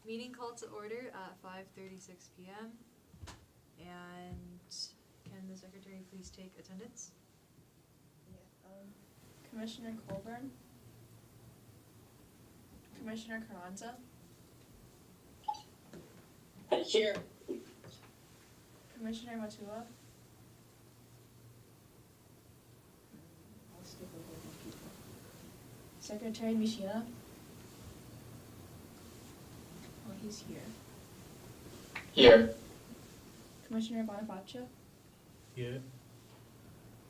Meeting called to order at 5:36 p.m. And can the secretary please take attendance? Yeah. Commissioner Colburn, Commissioner Carranza, Here. Commissioner Matua. I'll skip over these people. Secretary Mishina. Oh, he's here. Here. Commissioner Bonifacio, Here.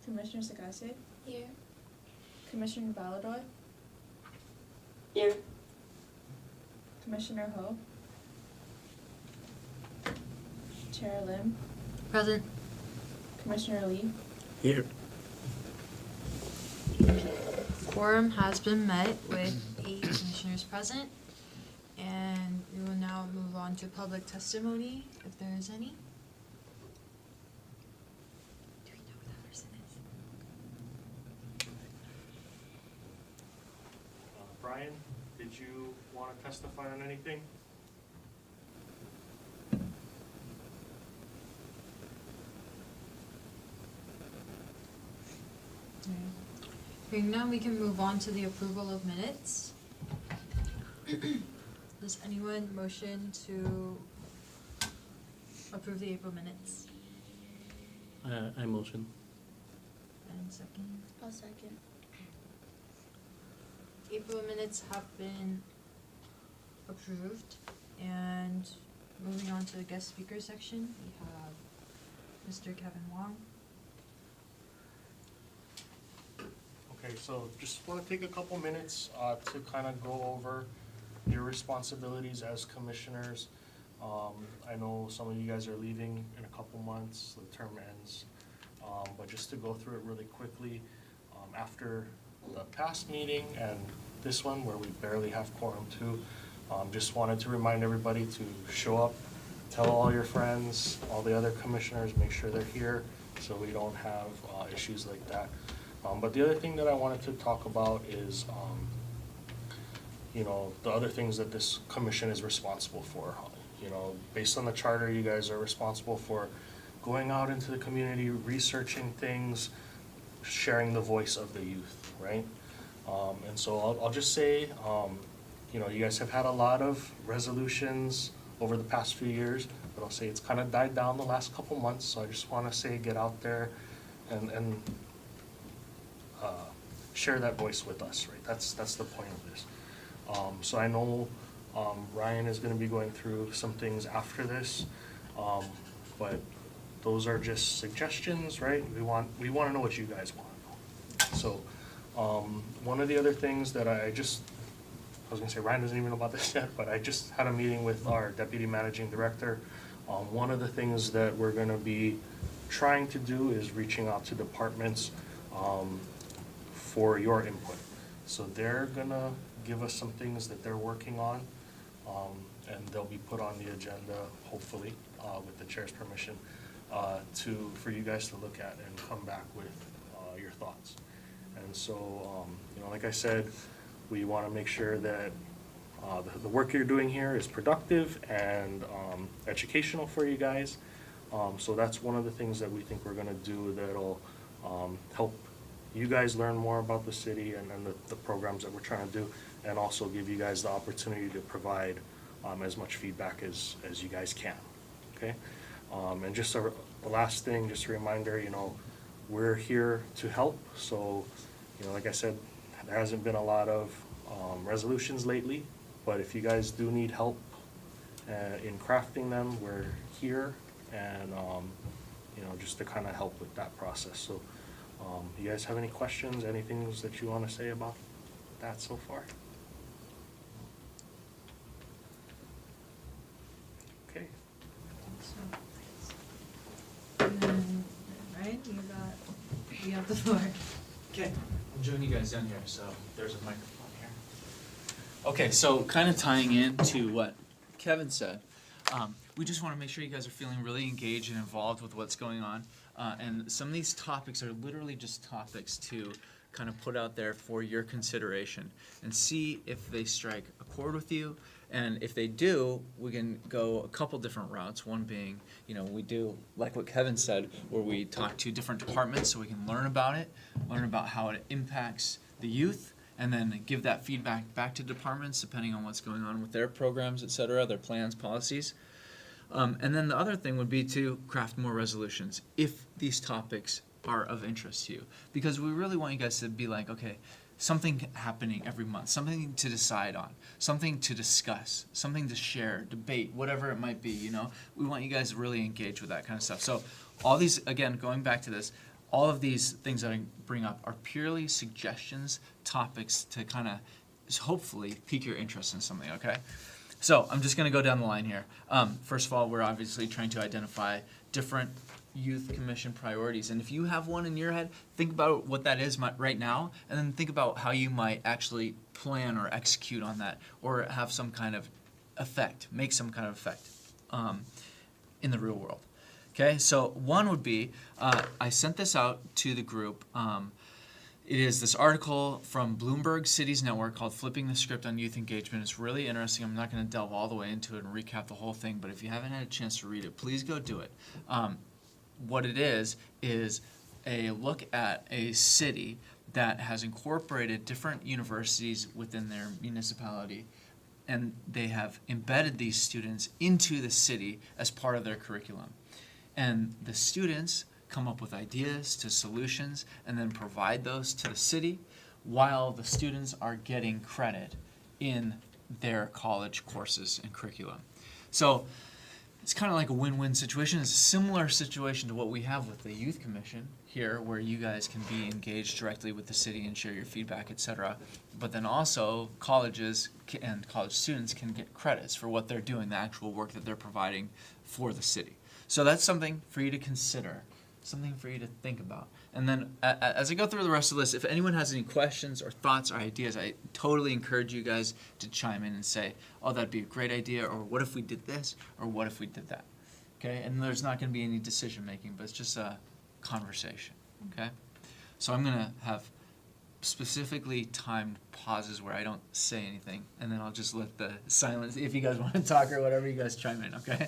Commissioner Sagase, Here. Commissioner Valadoy, Here. Commissioner Ho, Chair Lim, Present. Commissioner Lee. Here. Quorum has been met with 8 commissioners present. And we will now move on to public testimony, if there is any. Do we know who that person is? Brian, did you want to testify on anything? Hearing none, we can move on to the approval of minutes. Does anyone motion to approve the April minutes? I motion. And second? I'll second. April minutes have been approved. And moving on to the guest speaker section, we have Mr. Kevin Wong. Okay, so just want to take a couple minutes to kind of go over your responsibilities as commissioners. I know some of you guys are leaving in a couple months, the term ends. But just to go through it really quickly, after the past meeting and this one where we barely have quorum too, just wanted to remind everybody to show up, tell all your friends, all the other commissioners, make sure they're here so we don't have issues like that. But the other thing that I wanted to talk about is the other things that this commission is responsible for. Based on the charter, you guys are responsible for going out into the community, researching things, sharing the voice of the youth, right? And so I'll just say, you guys have had a lot of resolutions over the past few years, but I'll say it's kind of died down the last couple months, so I just want to say get out there and share that voice with us, right? That's the point of this. So I know Ryan is going to be going through some things after this, but those are just suggestions, right? We want to know what you guys want to know. So one of the other things that I was going to say, Ryan doesn't even know about this yet, but I just had a meeting with our deputy managing director. One of the things that we're going to be trying to do is reaching out to departments for your input. So they're going to give us some things that they're working on, and they'll be put on the agenda, hopefully, with the chair's permission, for you guys to look at and come back with your thoughts. And so, like I said, we want to make sure that the work you're doing here is productive and educational for you guys. So that's one of the things that we think we're going to do that'll help you guys learn more about the city and the programs that we're trying to do, and also give you guys the opportunity to provide as much feedback as you guys can, okay? And just a last thing, just a reminder, we're here to help. So, like I said, there hasn't been a lot of resolutions lately, but if you guys do need help in crafting them, we're here, and just to kind of help with that process. So you guys have any questions, anything that you want to say about that so far? Okay. Ryan, you have the floor. Okay, I'm joining you guys down here, so there's a microphone here. Okay, so kind of tying into what Kevin said, we just want to make sure you guys are feeling really engaged and involved with what's going on. And some of these topics are literally just topics to kind of put out there for your consideration and see if they strike a chord with you. And if they do, we can go a couple different routes. One being, we do, like what Kevin said, where we talk to different departments so we can learn about it, learn about how it impacts the youth, and then give that feedback back to departments depending on what's going on with their programs, et cetera, their plans, policies. And then the other thing would be to craft more resolutions if these topics are of interest to you. Because we really want you guys to be like, okay, something happening every month, something to decide on, something to discuss, something to share, debate, whatever it might be, We want you guys to really engage with that kind of stuff. So all these, again, going back to this, all of these things that I bring up are purely suggestions, topics to kind of hopefully pique your interest in something, okay? So I'm just going to go down the line here. First of all, we're obviously trying to identify different youth commission priorities. And if you have one in your head, think about what that is right now, and then think about how you might actually plan or execute on that, or have some kind of effect, make some kind of effect in the real world. Okay, so one would be, I sent this out to the group. It is this article from Bloomberg Cities Network called Flipping the Script on Youth Engagement. It's really interesting. I'm not going to delve all the way into it and recap the whole thing, but if you haven't had a chance to read it, please go do it. What it is a look at a city that has incorporated different universities within their municipality, and they have embedded these students into the city as part of their curriculum. And the students come up with ideas to solutions and then provide those to the city while the students are getting credit in their college courses and curriculum. So it's kind of like a win-win situation. It's a similar situation to what we have with the Youth Commission here, where you guys can be engaged directly with the city and share your feedback, etc. But then also colleges and college students can get credits for what they're doing, the actual work that they're providing for the city. So that's something for you to consider, something for you to think about. And then as I go through the rest of this, if anyone has any questions or thoughts or ideas, I totally encourage you guys to chime in and say, oh, that'd be a great idea, or what if we did this, or what if we did that? Okay, and there's not going to be any decision making, but it's just a conversation, okay? So I'm going to have specifically timed pauses where I don't say anything, and then I'll just let the silence, if you guys want to talk or whatever, you guys chime in, okay?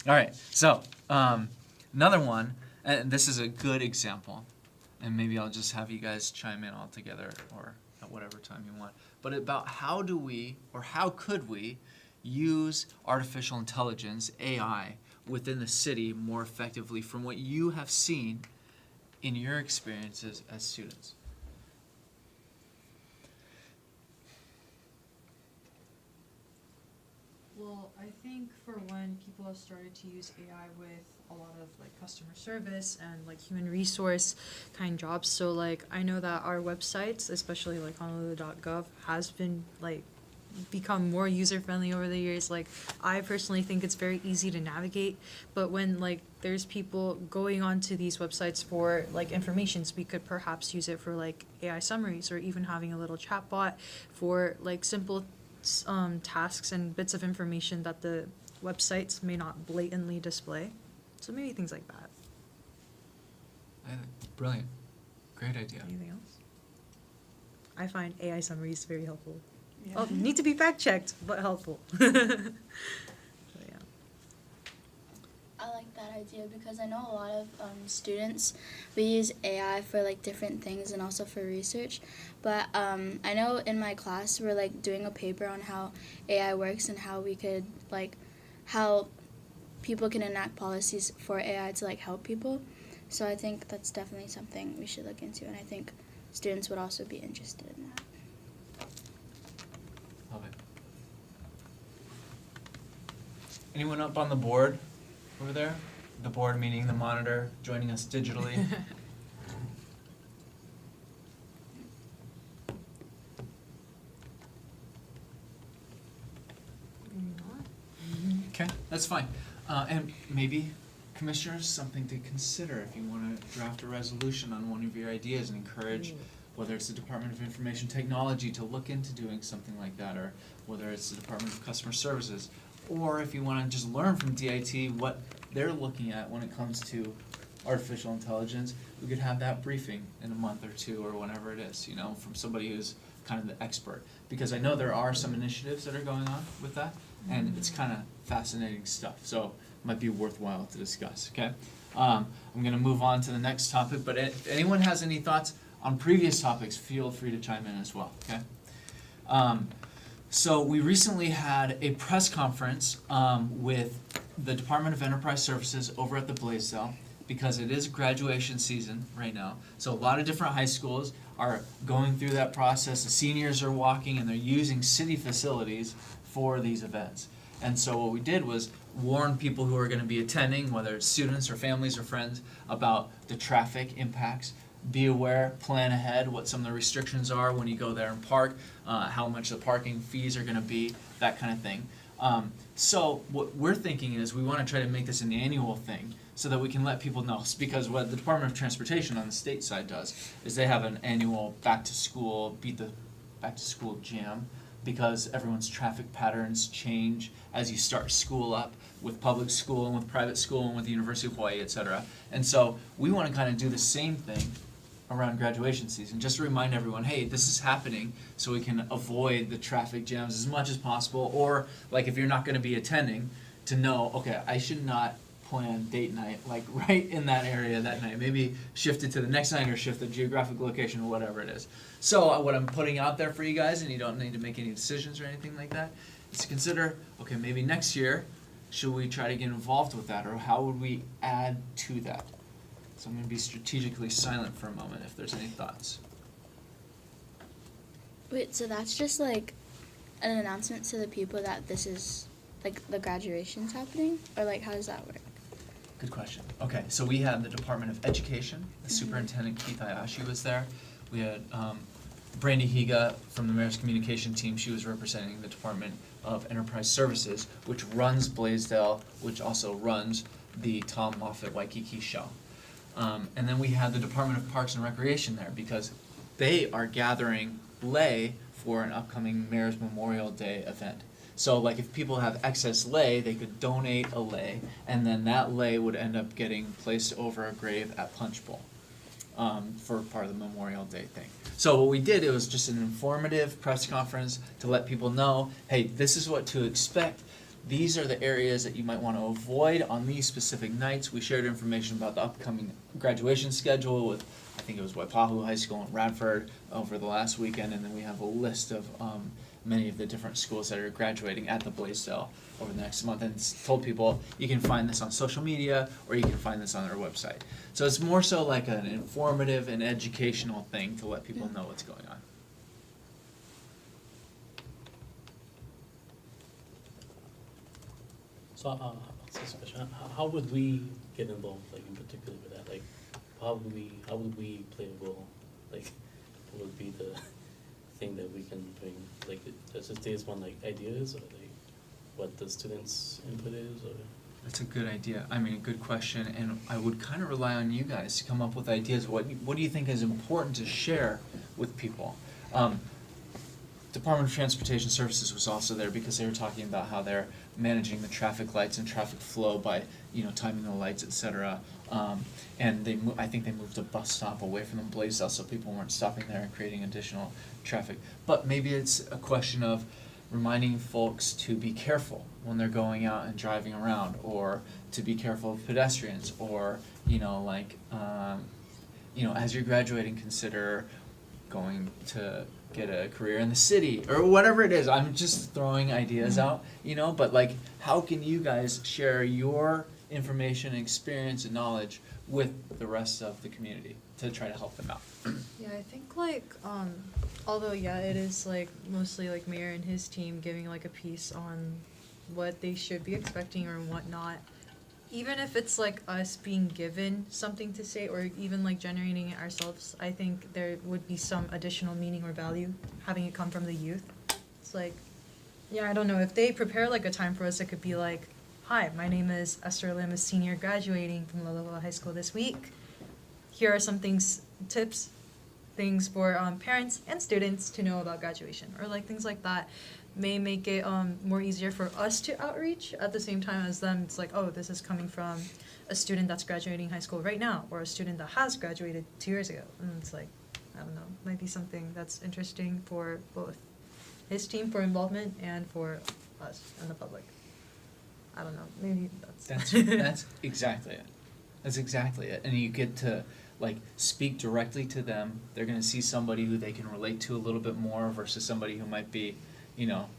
All right, so another one, and this is a good example, and maybe I'll just have you guys chime in all together or at whatever time you want, but about how do we, or how could we, use artificial intelligence, AI, within the city more effectively from what you have seen in your experiences as students? Well, I think for when people have started to use AI with a lot of like customer service and like human resource kind jobs. So like I know that our websites, especially like Honolulu.gov, has been like become more user friendly over the years. Like I personally think it's very easy to navigate, but when like there's people going onto these websites for like informations, we could perhaps use it for like AI summaries, or even having a little chat bot for like simple tasks and bits of information that the websites may not blatantly display. So maybe things like that. Brilliant. Great idea. Anything else? I find AI summaries very helpful. Yeah. Oh, need to be fact checked, but helpful. So, yeah. I like that idea because I know a lot of students, we use AI for like different things and also for research. But I know in my class we're like doing a paper on how AI works and how we could like, how people can enact policies for AI to like help people. So I think that's definitely something we should look into, and I think students would also be interested in that. Love it. Anyone up on the board over there? The board meaning the monitor, joining us digitally. Okay, that's fine. And maybe, commissioners, something to consider if you want to draft a resolution on one of your ideas and encourage whether it's the Department of Information Technology to look into doing something like that, or whether it's the Department of Customer Services, or if you want to just learn from DIT what they're looking at when it comes to artificial intelligence, we could have that briefing in a month or two or whenever it is, you know, from somebody who's kind of the expert. Because I know there are some initiatives that are going on with that, and it's kind of fascinating stuff, so it might be worthwhile to discuss, okay? I'm gonna move on to the next topic, but if anyone has any thoughts on previous topics, feel free to chime in as well, okay? So we recently had a press conference with the Department of Enterprise Services over at the Blaisdell, because it is graduation season right now. So a lot of different high schools are going through that process. The seniors are walking and they're using city facilities for these events. And so what we did was warn people who are going to be attending, whether it's students or families or friends, about the traffic impacts. Be aware, plan ahead what some of the restrictions are when you go there and park, how much the parking fees are going to be, that kind of thing. So what we're thinking is we want to try to make this an annual thing so that we can let people know. Because what the Department of Transportation on the state side does is they have an annual back to school, beat the back to school jam, because everyone's traffic patterns change as you start school up with public school and with private school and with the University of Hawaii, et cetera. And so we want to kind of do the same thing around graduation season, just to remind everyone, hey, this is happening, so we can avoid the traffic jams as much as possible. Or like if you're not going to be attending, to know, okay, I should not plan date night like right in that area that night. Maybe shift it to the next night or shift the geographic location or whatever it is. So what I'm putting out there for you guys, and you don't need to make any decisions or anything like that, is to consider, okay, maybe next year, should we try to get involved with that, or how would we add to that? So I'm going to be strategically silent for a moment if there's any thoughts. Wait, so that's just like an announcement to the people that this is, like, the graduation's happening? Or like, how does that work? Good question. Okay, so we had the Department of Education, the Superintendent Keith Ayashi was there. We had Brandy Higa from the Mayor's Communication Team. She was representing the Department of Enterprise Services, which runs Blaisdell, which also runs the Tom Moffat Waikiki show. And then we had the Department of Parks and Recreation there, because they are gathering lei for an upcoming Mayor's Memorial Day event. So like if people have excess lei, they could donate a lei, and then that lei would end up getting placed over a grave at Punch Bowl for part of the Memorial Day thing. So what we did, it was just an informative press conference to let people know, hey, this is what to expect. These are the areas that you might want to avoid on these specific nights. We shared information about the upcoming graduation schedule with, I think it was Waipahu High School and Radford over the last weekend, and then we have a list of many of the different schools that are graduating at the Blaisdell over the next month, and told people you can find this on social media or you can find this on our website. So it's more so like an informative and educational thing to let people know what's going on. So, this question, how would we get involved, like, in particular with that? Like, how would we play a role? Like, what would be the thing that we can bring? Like, does it stay one, like, ideas, or like, what the students' input is, or? That's a good idea. I mean, a good question, and I would kind of rely on you guys to come up with ideas. What do you think is important to share with people? Department of Transportation Services was also there because they were talking about how they're managing the traffic lights and traffic flow by, timing the lights, etc. And I think they moved a bus stop away from the Blaisdell so people weren't stopping there and creating additional traffic. But maybe it's a question of reminding folks to be careful when they're going out and driving around, or to be careful of pedestrians, or as you're graduating, consider going to get a career in the city, or whatever it is. I'm just throwing ideas out, but like, how can you guys share your information and experience and knowledge with the rest of the community to try to help them out? Yeah, I think although it is mostly Mayor and his team giving a piece on what they should be expecting or whatnot. Even if it's us being given something to say, or even generating it ourselves, I think there would be some additional meaning or value having it come from the youth. It's I don't know, if they prepare a time for us, it could be hi, my name is Esther Lim, a senior graduating from Lalawa High School this week. Here are some things for parents and students to know about graduation, or things like that. may make it more easier for us to outreach at the same time as them. It's like, oh, this is coming from a student that's graduating high school right now, or a student that has graduated 2 years ago, and it's like, I don't know, might be something that's interesting for both his team for involvement and for us and the public. I don't know, maybe that's. That's exactly it. That's exactly it. And you get to like speak directly to them. They're gonna see somebody who they can relate to a little bit more versus somebody who might be, you know,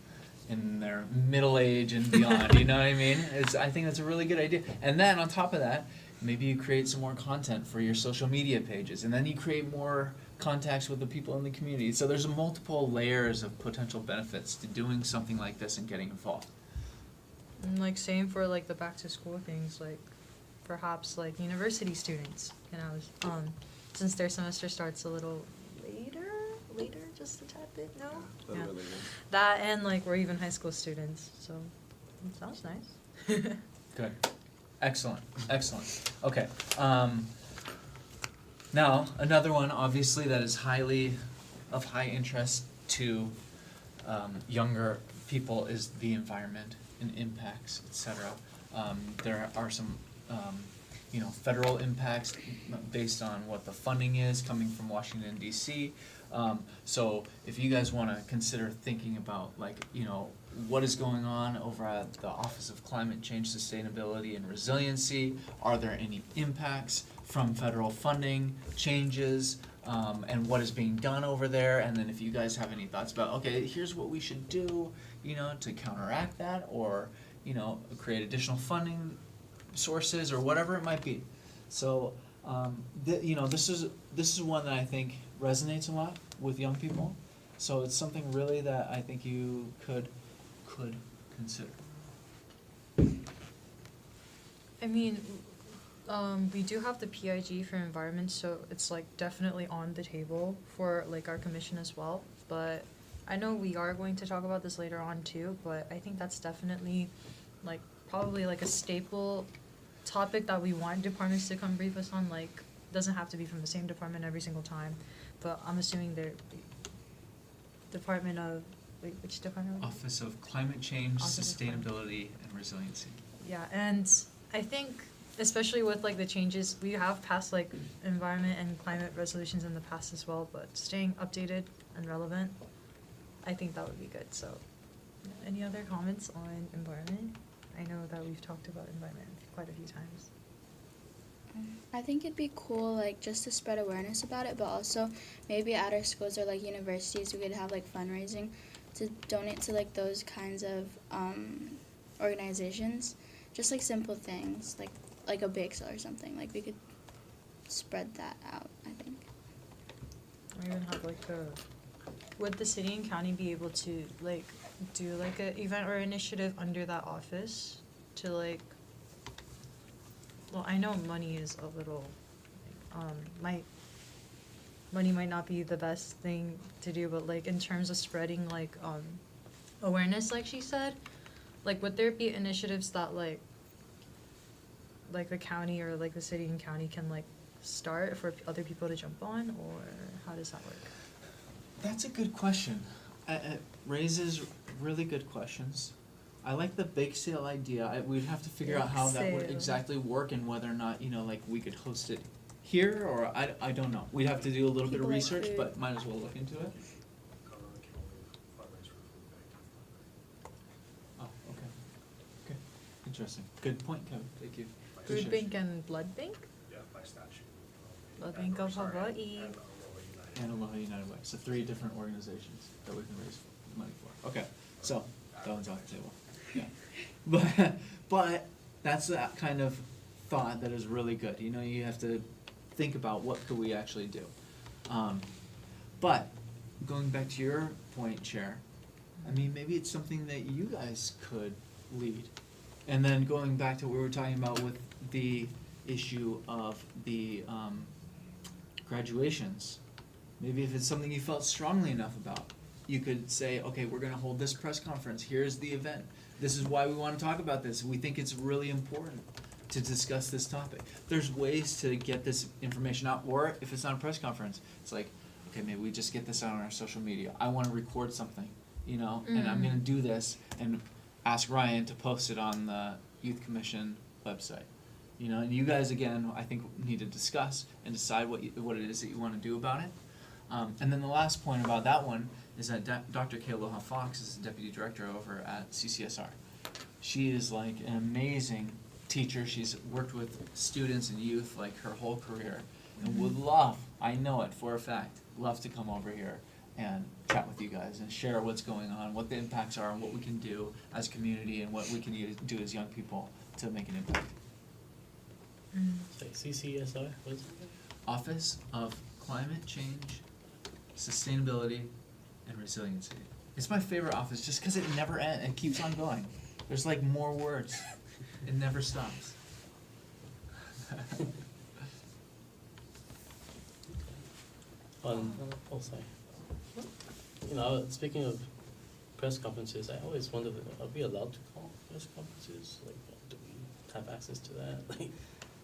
in their middle age and beyond. You know what I mean? I think that's a really good idea. And then on top of that, maybe you create some more content for your social media pages, and then you create more contacts with the people in the community. So there's multiple layers of potential benefits to doing something like this and getting involved. And like same for like the back to school things, like perhaps like university students, you know, since their semester starts a little later, just a tad bit, no? Yeah. That and like we're even high school students, so it sounds nice. Good. Excellent. Excellent. Okay. Now, another one, obviously, that is of high interest to younger people is the environment and impacts, etc. There are some, federal impacts based on what the funding is coming from Washington, D.C. So if you guys want to consider thinking about, what is going on over at the Office of Climate Change, Sustainability, and Resiliency, are there any impacts from federal funding changes, and what is being done over there? And then if you guys have any thoughts about, okay, here's what we should do, to counteract that, or, create additional funding sources, or whatever it might be. So, this is one that I think resonates a lot with young people. So it's something really that I think you could consider. I mean, we do have the PIG for environment, so it's like definitely on the table for like our commission as well. But I know we are going to talk about this later on too, but I think that's definitely like probably like a staple topic that we want departments to come brief us on. Like, doesn't have to be from the same department every single time, but I'm assuming they're Department of, which department? Office of Climate Change, Office of Climate. Sustainability, and Resiliency. Yeah, and I think especially with like the changes, we have passed like environment and climate resolutions in the past as well, but staying updated and relevant, I think that would be good. So, any other comments on environment? I know that we've talked about environment quite a few times. I think it'd be cool, like, just to spread awareness about it, but also maybe at our schools or, like, universities, we could have, like, fundraising to donate to, like, those kinds of organizations. Just, like, simple things, like a bake sale or something. Like, we could spread that out, I think. Or even have, like, would the city and county be able to, like, do, like, an event or initiative under that office to, like, well, I know money is a little, money might not be the best thing to do, but like in terms of spreading like awareness, like she said, like would there be initiatives that like the county or like the city and county can like start for other people to jump on, or how does that work? That's a good question. It raises really good questions. I like the bake sale idea. We'd have to figure out how that would exactly work and whether or not, like we could host it here, or I don't know. We'd have to do a little bit of research, but might as well look into it. Oh, okay. Okay. Interesting. Good point, Kevin. Thank you. Food bank and blood bank? Yeah, by statute. Blood Bank of Hawaii. And Aloha United Way. So 3 different organizations that we can raise money for. Okay. So that one's off the table. Yeah. But that's that kind of thought that is really good. You have to think about what could we actually do. But going back to your point, Chair, I mean, maybe it's something that you guys could lead. And then going back to what we were talking about with the issue of the graduations, maybe if it's something you felt strongly enough about, you could say, okay, we're going to hold this press conference. Here's the event. This is why we want to talk about this. We think it's really important to discuss this topic. There's ways to get this information out, or if it's not a press conference, it's like, okay, maybe we just get this out on our social media. I want to record something, you know, and I'm gonna do this and ask Ryan to post it on the Youth Commission website. You know, and you guys, again, I think need to discuss and decide what it is that you wanna do about it. And then the last point about that one is that Dr. Kayloha Fox is the Deputy Director over at CCSR. She is like an amazing teacher. She's worked with students and youth like her whole career, and would love, I know it for a fact, love to come over here and chat with you guys and share what's going on, what the impacts are, and what we can do as a community, and what we can do as young people to make an impact. It's like CCSR, what is it? Office of Climate Change, Sustainability, and Resiliency. It's my favorite office just because it never ends, it keeps on going. There's like more words. It never stops. Oh, sorry. You know, speaking of press conferences, I always wondered, are we allowed to call press conferences? Like, do we have access to that? Like,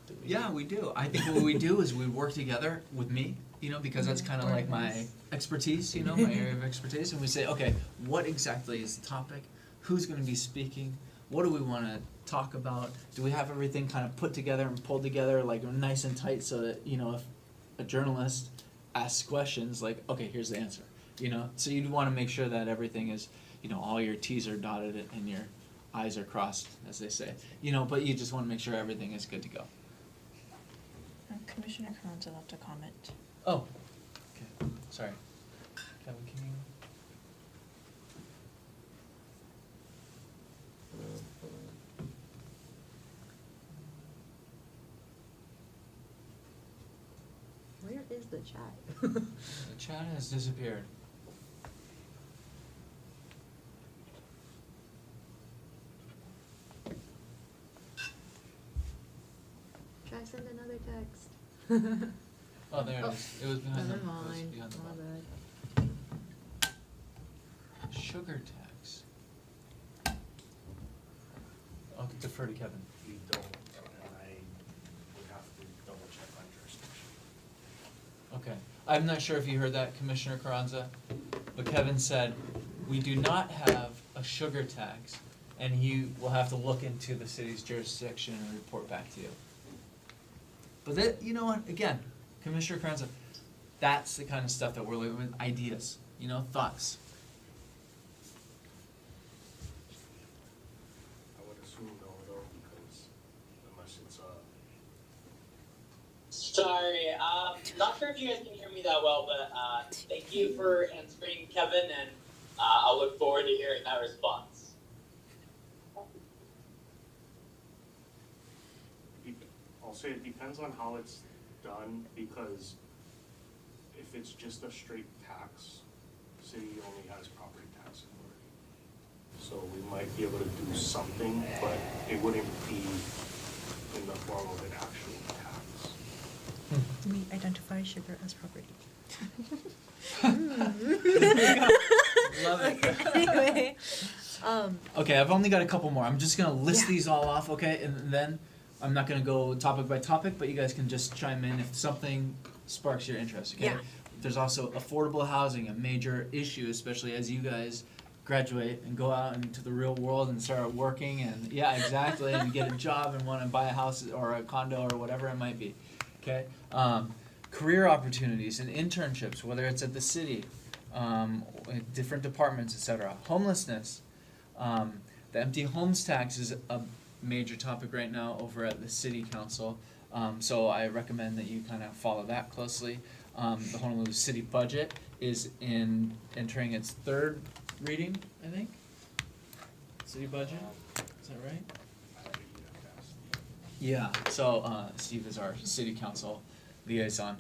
do we? Yeah, we do. I think what we do is we work together with me, you know, because that's kind of like my expertise, you know, my area of expertise, and we say, okay, what exactly is the topic? Who's going to be speaking? What do we want to talk about? Do we have everything kind of put together and pulled together like nice and tight so that, you know, if a journalist asks questions, like, okay, here's the answer, you know? So you'd want to make sure that everything is, you know, all your T's are dotted and your I's are crossed, as they say, you know, but you just want to make sure everything is good to go. Commissioner Carranza left a comment. Oh, okay, sorry. Kevin, can you? Where is the chat? The chat has disappeared. Try send another text. Oh, there it is. It was behind the, Never it was mind. behind the My button. bad. Sugar tax. I'll defer to Kevin. We don't, and I would have to double check on jurisdiction. Okay. I'm not sure if you heard that, Commissioner Carranza, but Kevin said, we do not have a sugar tax, and he will have to look into the city's jurisdiction and report back to you. But that, you know what, again, Commissioner Carranza, that's the kind of stuff that we're looking with, ideas, you know, thoughts. I would assume no though, because unless it's Sorry, not sure if you guys can hear me that well, but thank you for answering, Kevin, and I'll look forward to hearing that response. I'll say it depends on how it's done, because if it's just a straight tax, city only has property tax authority. So we might be able to do something, but it wouldn't be in the form of an actual tax. We identify sugar as property. Love it. Anyway, Okay, I've only got a couple more. I'm just gonna list Yeah. these all off, okay? And then I'm not gonna go topic by topic, but you guys can just chime in if something sparks your interest, okay? Yeah. There's also affordable housing, a major issue, especially as you guys graduate and go out into the real world and start working and, yeah, exactly, and get a job and wanna buy a house or a condo or whatever it might be, okay? Career opportunities and internships, whether it's at the city, different departments, etc. Homelessness, the empty homes tax is a major topic right now over at the city council. So I recommend that you kind of follow that closely. The Honolulu city budget is entering its third reading, I think. City budget, is that right? Yeah, so Steve is our city council liaison.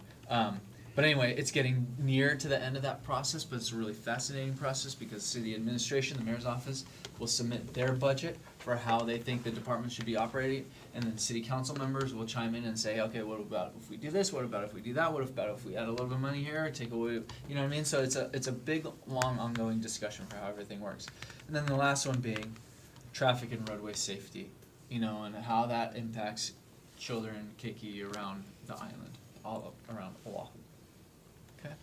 But anyway, it's getting near to the end of that process, but it's a really fascinating process because city administration, the mayor's office, will submit their budget for how they think the department should be operating, and then city council members will chime in and say, okay, what about if we do this, what about if we do that, what about if we add a little bit of money here, take away, you know what I mean? So it's a big, long, ongoing discussion for how everything works. And then the last one being traffic and roadway safety, you know, and how that impacts children, keiki around the island, all around Oahu. Okay?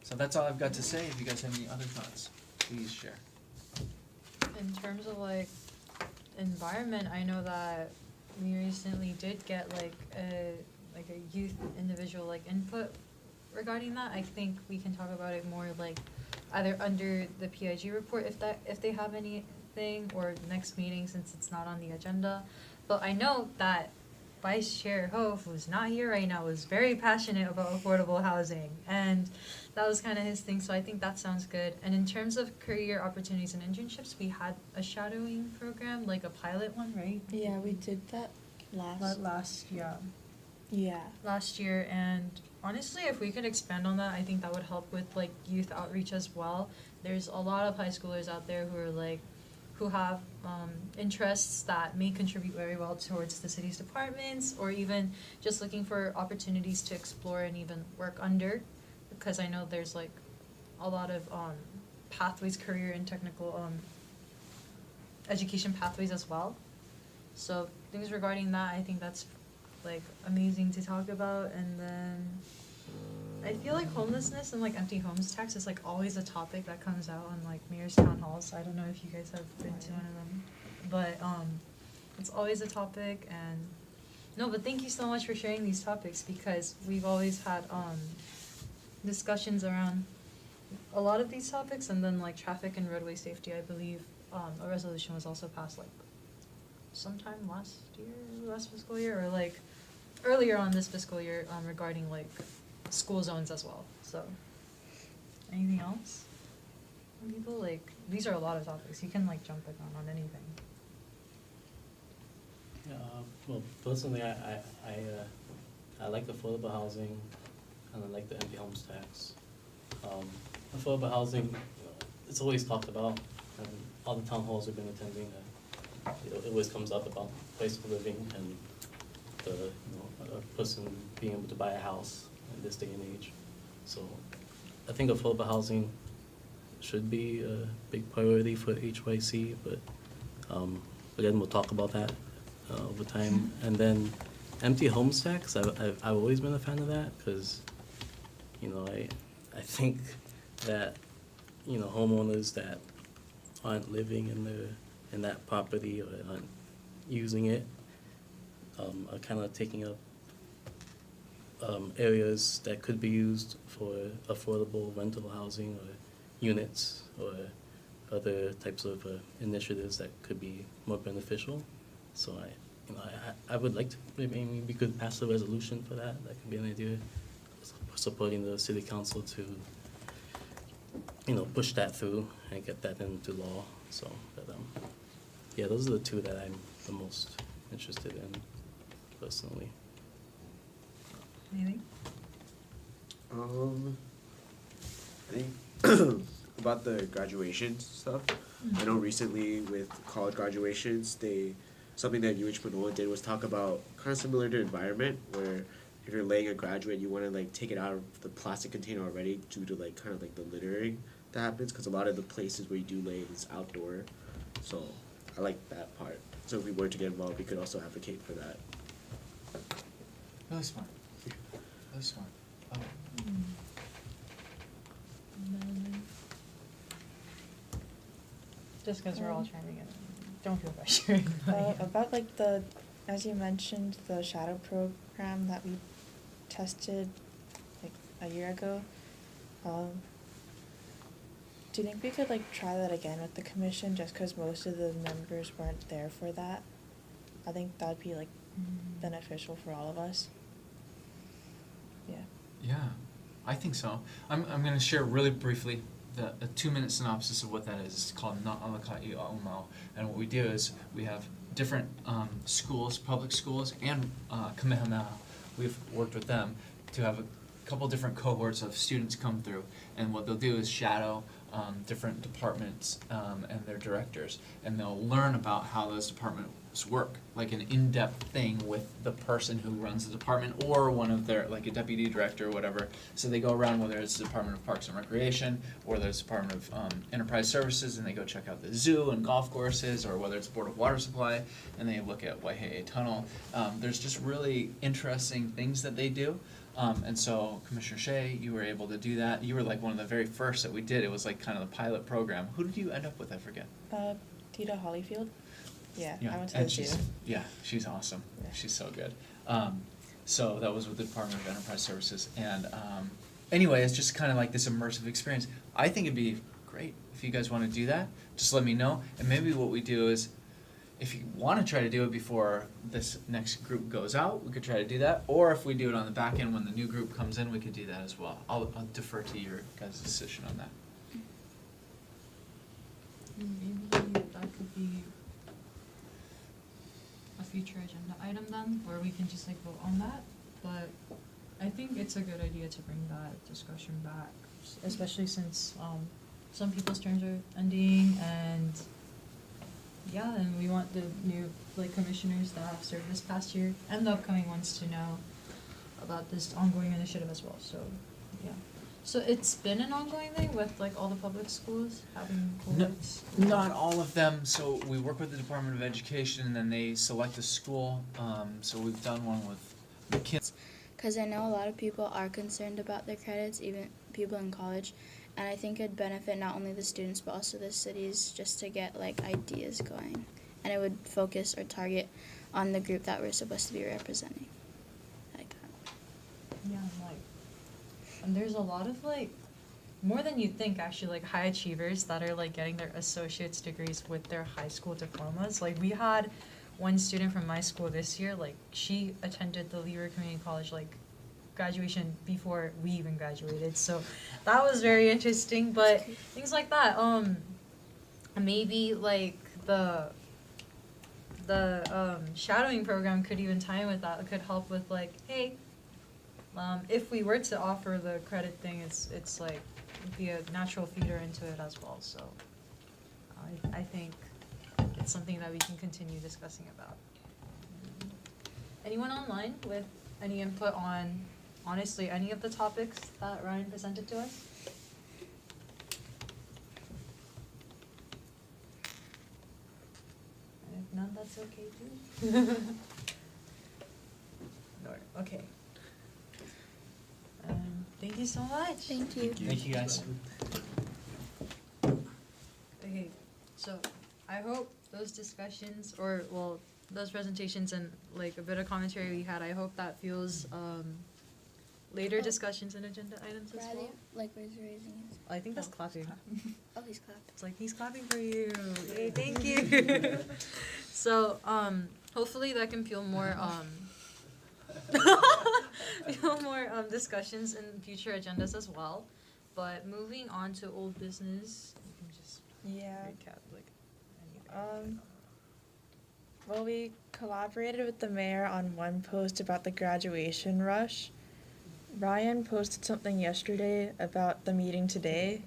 So that's all I've got to say, if you guys have any other thoughts. please share. In terms of like environment, I know that we recently did get like a youth individual like input regarding that. I think we can talk about it more like either under the PIG report if they have anything, or next meeting since it's not on the agenda. But I know that Vice Chair Ho, who's not here right now, was very passionate about affordable housing, and that was kind of his thing, so I think that sounds good. And in terms of career opportunities and internships, we had a shadowing program, like a pilot one, right? Yeah, we did that Last year. Yeah. Last year, and honestly, if we could expand on that, I think that would help with like youth outreach as well. There's a lot of high schoolers out there who have interests that may contribute very well towards the city's departments, or even just looking for opportunities to explore and even work under, because I know there's like a lot of pathways, career and technical education pathways as well. So things regarding that, I think that's like amazing to talk about. And then I feel like homelessness and like empty homes tax is like always a topic that comes out on like mayor's town halls. I don't know if you guys have been to one of them, but it's always a topic. And no, but thank you so much for sharing these topics, because we've always had discussions around a lot of these topics. And then like traffic and roadway safety, I believe a resolution was also passed like sometime last fiscal year, or like earlier on this fiscal year, regarding like school zones as well. So anything else from people? Like these are a lot of topics, you can like jump in on anything. Well, personally, I like affordable housing, and I like the empty homes tax. Affordable housing, it's always talked about, and all the town halls we've been attending, it always comes up about place of living and a person being able to buy a house in this day and age. So I think affordable housing should be a big priority for HYC, but again, we'll talk about that over time. And then empty homes tax, I've always been a fan of that, because I think that homeowners that aren't living in that property, or aren't using it, are kind of taking up areas that could be used for affordable rental housing or units or other types of initiatives that could be more beneficial. So I would like to, maybe we could pass a resolution for that. That could be an idea, supporting the city council to push that through and get that into law. So but yeah, those are the two that I'm the most interested in personally. Anything? I think about the graduation stuff. I know recently with college graduations, something that UH Manoa did was talk about kind of similar to environment, where if you're laying a graduate, you want to like take it out of the plastic container already due to like kind of like the littering that happens, because a lot of the places where you do lay is outdoor. So I like that part. So if we were to get involved, we could also advocate for that. Really smart. Really smart. Oh. Just because we're all trying to get, don't feel bad sharing. About like as you mentioned, the shadow program that we tested like a year ago, do you think we could like try that again with the commission, just because most of the members weren't there for that? I think that'd be like beneficial for all of us. Yeah. Yeah, I think so. I'm going to share really briefly a 2-minute synopsis of what that is. It's called Na'alaka'i A'umau. And what we do is we have different schools, public schools, and Kamehameha. We've worked with them to have a couple different cohorts of students come through. And what they'll do is shadow different departments and their directors. And they'll learn about how those departments group's work, like an in-depth thing with the person who runs the department or one of their, like a deputy director or whatever. So they go around, whether it's the Department of Parks and Recreation or there's Department of Enterprise Services, and they go check out the zoo and golf courses, or whether it's Board of Water Supply and they look at Waihehe Tunnel. There's just really interesting things that they do. And so Commissioner Shea, you were able to do that. You were like one of the very first that we did. It was like kind of the pilot program. Who did you end up with? I forget. Tita Hollyfield. Yeah, I went to and the zoo. she's awesome. Yeah. She's so good. So that was with the Department of Enterprise Services. And anyway, it's just kind of like this immersive experience. I think it'd be great if you guys want to do that. Just let me know. And maybe what we do is, if you want to try to do it before this next group goes out, we could try to do that. Or if we do it on the back end when the new group comes in, we could do that as well. I'll defer to your guys' decision on that. Maybe that could be a future agenda item then, where we can just like vote on that. But I think it's a good idea to bring that discussion back, especially since some people's terms are ending, and yeah, and we want the new like commissioners that have served this past year and the upcoming ones to know about this ongoing initiative as well. So yeah. So it's been an ongoing thing with like all the public schools having cohorts? Not all of them. So we work with the Department of Education, and then they select a school. So we've done one with the kids. Because I know a lot of people are concerned about their credits, even people in college, and I think it'd benefit not only the students but also the cities just to get like ideas going, and it would focus or target on the group that we're supposed to be representing. Like that. Yeah, like, and there's a lot of like, more than you think actually, like high achievers that are like getting their associate's degrees with their high school diplomas. Like we had one student from my school this year, like she attended the Leroy Community College like graduation before we even graduated, so that was very interesting. But things like that, maybe like the shadowing program could even tie in with that. It could help with like, hey, if we were to offer the credit thing, it's like it'd be a natural feeder into it as well. So I think it's something that we can continue discussing about. Anyone online with any input on, honestly, any of the topics that Ryan presented to us? And if not, that's okay too. No, okay. Thank you so much. Thank you. Thank you, guys. Okay, so I hope those discussions, or well, those presentations and like a bit of commentary we had, I hope that fuels later discussions and agenda items as Bradley, well. like where's raising his? I think that's clapping. Oh, he's clapping. It's like he's clapping for you. Yay, thank you. So hopefully that can fuel more discussions in future agendas as well. But moving on to old business, you can just recap like anything. Well, we collaborated with the mayor on one post about the graduation rush. Ryan posted something yesterday about the meeting today.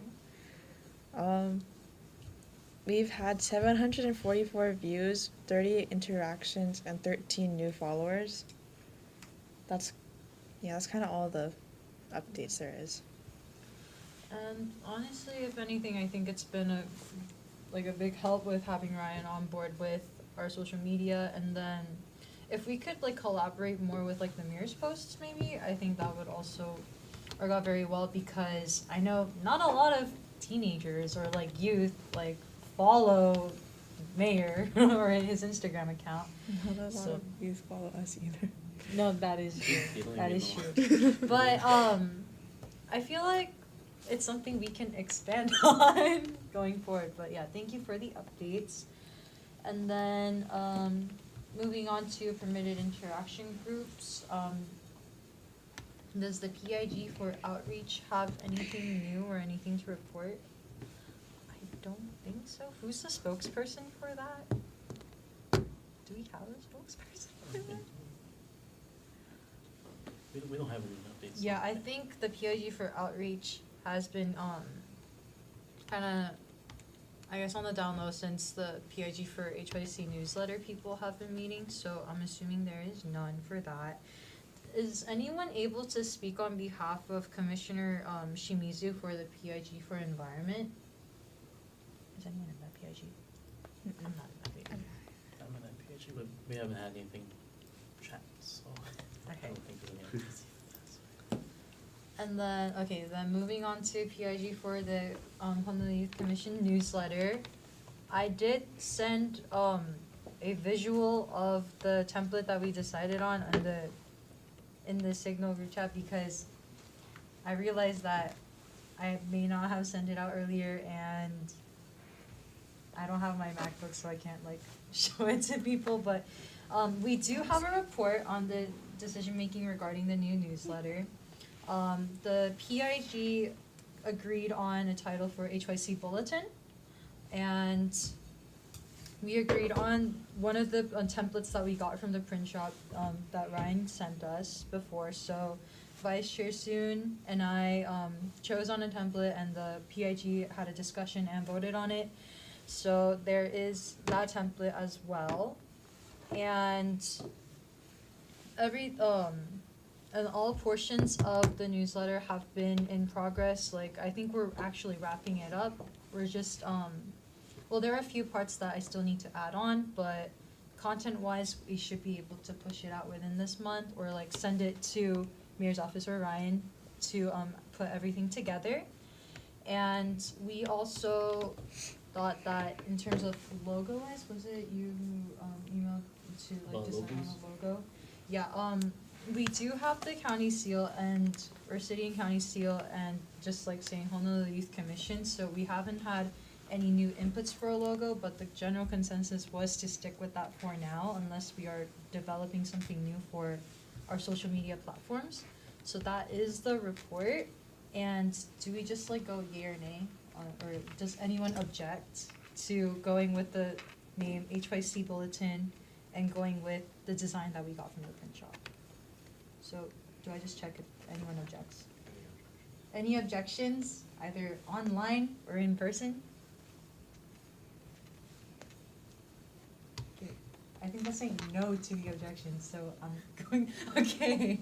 We've had 744 views, 38 interactions, and 13 new followers. That's kind of all the updates there is. And honestly, if anything, I think it's been a big help with having Ryan on board with our social media, and then if we could like collaborate more with like the mayor's posts, maybe I think that would also work out very well, because I know not a lot of teenagers or like youth like follow mayor or his Instagram account. Not a lot So- of youth follow us either. No, that is true. You don't That even is know. true. But I feel like it's something we can expand on going forward. But yeah, thank you for the updates. And then moving on to permitted interaction groups. Does the PIG for outreach have anything new or anything to report? I don't think so. Who's the spokesperson for that? Do we have a spokesperson for that? We don't have any updates. Yeah, I think the PIG for outreach has been kind of I guess on the down low, since the PIG for HYC newsletter people have been meeting, so I'm assuming there is none for that. Is anyone able to speak on behalf of Commissioner Shimizu for the PIG for environment? Is anyone in that PIG? I'm not in that PIG. I'm in that PhD, but we haven't had anything chat, so I Okay. don't think there's any activity. And then, okay, then moving on to PIG for the Honolulu Youth Commission newsletter. I did send a visual of the template that we decided on in the Signal group chat because I realized that I may not have sent it out earlier and I don't have my MacBook so I can't like show it to people, but we do have a report on the decision making regarding the new newsletter. The PIG agreed on a title for HYC Bulletin, and we agreed on one of the templates that we got from the print shop that Ryan sent us before. So Vice Chair Soon and I chose on a template, and the PIG had a discussion and voted on it. So there is that template as well, and and all portions of the newsletter have been in progress. Like, I think we're actually wrapping it up. We're just, well, there are a few parts that I still need to add on, but content-wise, we should be able to push it out within this month or, like, send it to Mayor's office or Ryan to put everything together. And we also thought that in terms of logo-wise, was it you who emailed to, like, About design logos? on a logo? Yeah, we do have the county seal or city and county seal and just like saying Honolulu Youth Commission, so we haven't had any new inputs for a logo, but the general consensus was to stick with that for now unless we are developing something new for our social media platforms. So that is the report, and do we just like go yay or nay? Or does anyone object to going with the name HYC Bulletin and going with the design that we got from the print shop? So, do I just check if anyone objects? Any objections, either online or in person? Okay, I think that's saying no to the objections, so I'm going, okay.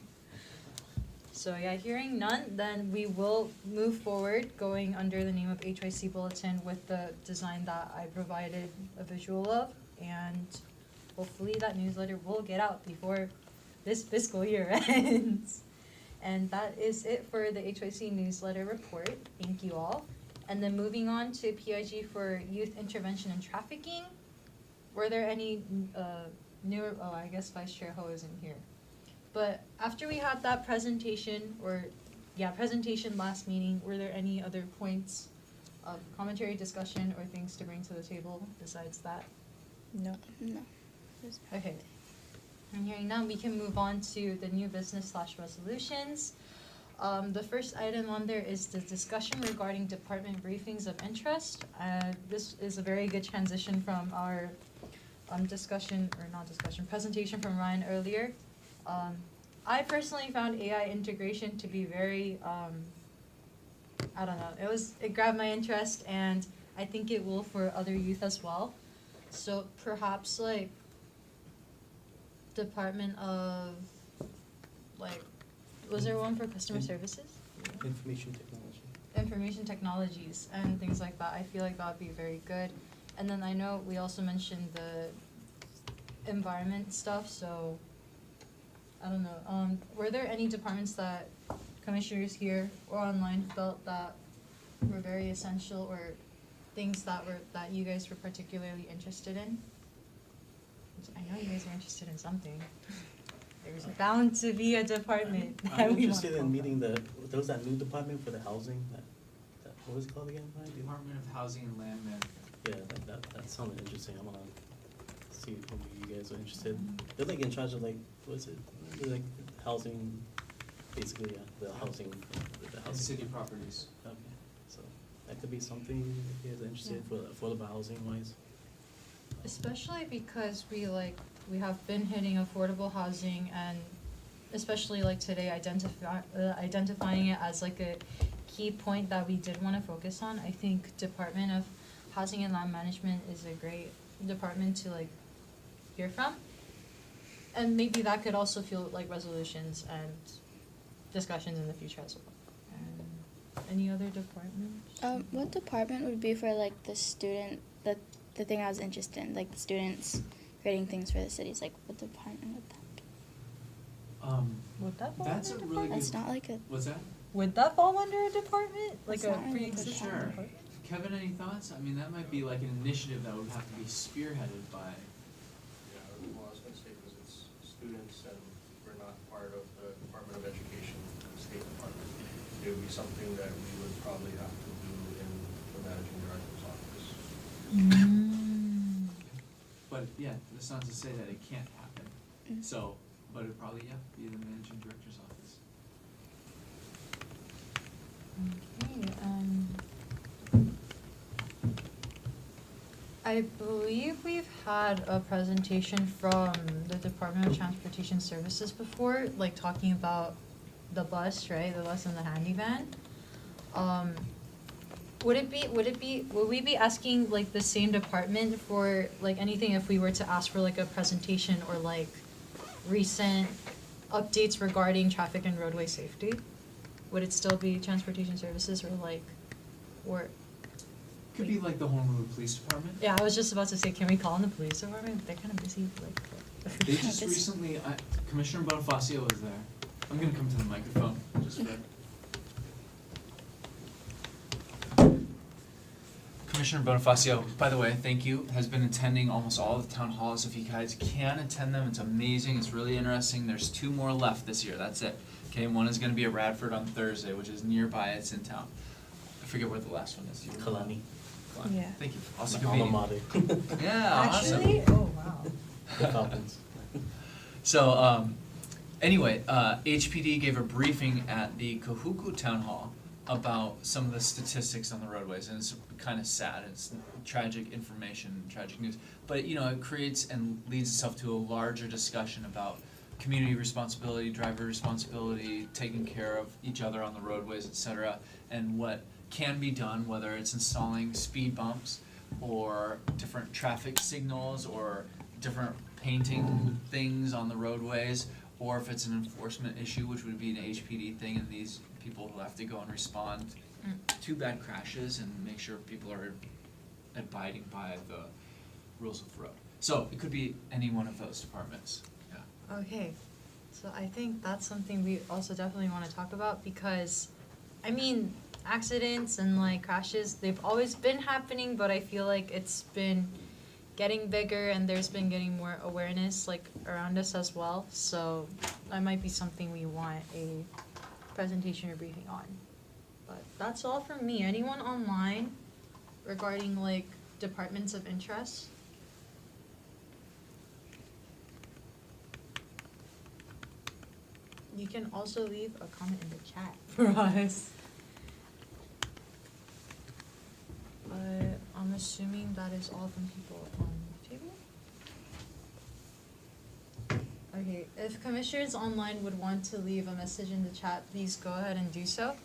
So yeah, hearing none, then we will move forward, going under the name of HYC Bulletin with the design that I provided a visual of, and hopefully that newsletter will get out before this fiscal year ends. And that is it for the HYC newsletter report. Thank you all. And then moving on to PIG for youth intervention and trafficking. Were there any newer, oh, I guess Vice Chair Ho isn't here. But after we had that presentation, presentation last meeting, were there any other points of commentary, discussion, or things to bring to the table besides that? No. No. Okay. And hearing none, we can move on to the new business / resolutions. The first item on there is the discussion regarding department briefings of interest. This is a very good transition from our presentation from Ryan earlier. I personally found AI integration to be very, I don't know, it grabbed my interest, and I think it will for other youth as well. So perhaps like Department of, like, was there one for customer services? Information technology. Information technologies and things like that. I feel like that would be very good. And then I know we also mentioned the environment stuff, so I don't know. Were there any departments that commissioners here or online felt that were very essential, or things that you guys were particularly interested in? I know you guys are interested in something. There's bound to be a department that I'm we want to interested go in for. meeting there was that new department for the housing, what was it called again, Ryan? Department of Housing and Land Management. Yeah, that sounded interesting. I wanna see if maybe you guys are interested. They're like in charge of like, what is it? They're like housing, basically, yeah, the housing. And city properties. Okay, so that could be something if you guys are interested for affordable housing wise. Especially because we have been hitting affordable housing, and especially like today identifying it as like a key point that we did want to focus on. I think Department of housing and land management is a great department to like hear from. And maybe that could also fuel like resolutions and discussions in the future as well. And any other departments? What department would be for like the student, the thing I was interested in, like the students creating things for the cities, like what department would that be? Would that fall That's under a really It's good. not like a, What's that? Would that fall under a department? Like It's a not really a pre-existing Sure. department? Kevin, any thoughts? I mean, that might be like an initiative that would have to be spearheaded by. Yeah, well, I was gonna say, because it's students and we're not part of the Department of Education, the State Department. It would be something that we would probably have to do in the managing director's office. But yeah, that's not to say that it can't happen. Mm. So, but it'd probably, yeah, be the managing director's office. Okay, I believe we've had a presentation from the Department of Transportation Services before, like talking about the bus, right? The bus and the handy van. Would we be asking like the same department for like anything if we were to ask for like a presentation or like recent updates regarding traffic and roadway safety? Would it still be Transportation Services or like, or? Could be like the Honolulu Police Department. Yeah, I was just about to say, can we call in the police department? They're kind of busy, like. They just recently, Commissioner Bonifacio was there. I'm gonna come to the microphone, just for. Commissioner Bonifacio, by the way, thank you, has been attending almost all of the town halls. If you guys can attend them, it's amazing, it's really interesting. There's 2 more left this year, that's it. Okay, one is gonna be at Radford on Thursday, which is nearby, it's in town. I forget where the last one is. Do you remember? Kalani. Kalani. Yeah. Thank you. Also My alma convenient. mater. Yeah, awesome. Actually? Oh, wow. The Falcons. So, anyway, HPD gave a briefing at the Kahuku Town Hall about some of the statistics on the roadways, and it's kind of sad. It's tragic information, tragic news. But, you know, it creates and leads itself to a larger discussion about community responsibility, driver responsibility, taking care of each other on the roadways, et cetera, and what can be done, whether it's installing speed bumps or different traffic signals or different painting things on the roadways, or if it's an enforcement issue, which would be an HPD thing, and these people who have to go and respond to bad crashes and make sure people are abiding by the rules of the road. So it could be any one of those departments, yeah. Okay, so I think that's something we also definitely want to talk about because, I mean, accidents and like crashes, they've always been happening, but I feel like it's been getting bigger and there's been getting more awareness like around us as well. So that might be something we want a presentation or briefing on. But that's all from me. Anyone online regarding like departments of interest? You can also leave a comment in the chat for us. But I'm assuming that is all from people on the table. Okay, if commissioners online would want to leave a message in the chat, please go ahead and do so.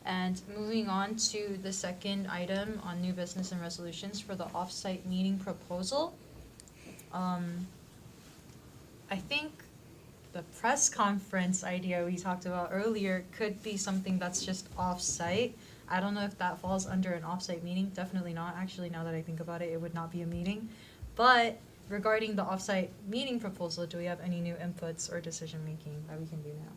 And moving on to the second item on new business and resolutions for the off-site meeting proposal. I think the press conference idea we talked about earlier could be something that's just off-site. I don't know if that falls under an off-site meeting. Definitely not. Actually, now that I think about it, it would not be a meeting. But regarding the off-site meeting proposal, do we have any new inputs or decision-making that we can do now?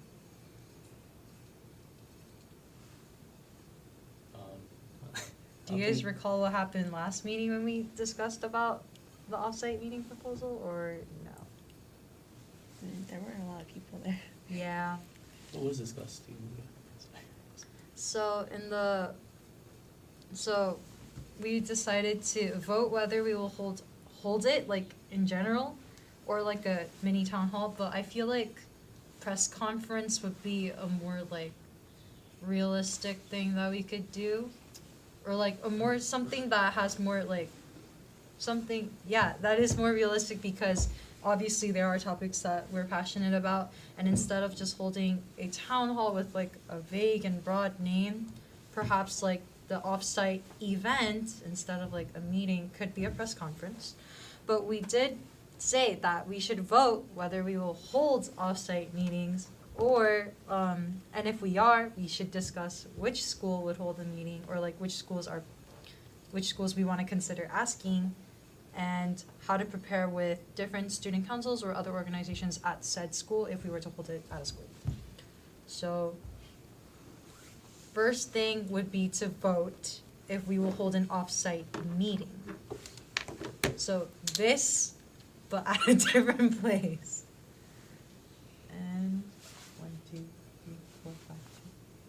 Do you guys recall what happened last meeting when we discussed about the off-site meeting proposal, or no? There weren't a lot of people there. Yeah. What was discussed? So we decided to vote whether we will hold it like in general or like a mini town hall, but I feel like press conference would be a more like realistic thing that we could do, or like a more something that has more like something, yeah, that is more realistic because obviously there are topics that we're passionate about, and instead of just holding a town hall with like a vague and broad name, perhaps like the offsite event, instead of like a meeting, could be a press conference. But we did say that we should vote whether we will hold offsite meetings or, and if we are, we should discuss which school would hold a meeting, or like which schools we want to consider asking, and how to prepare with different student councils or other organizations at said school if we were to hold it at a school. So, first thing would be to vote if we will hold an off-site meeting. So this, but at a different place. And 1, 2, 3, 4, 5,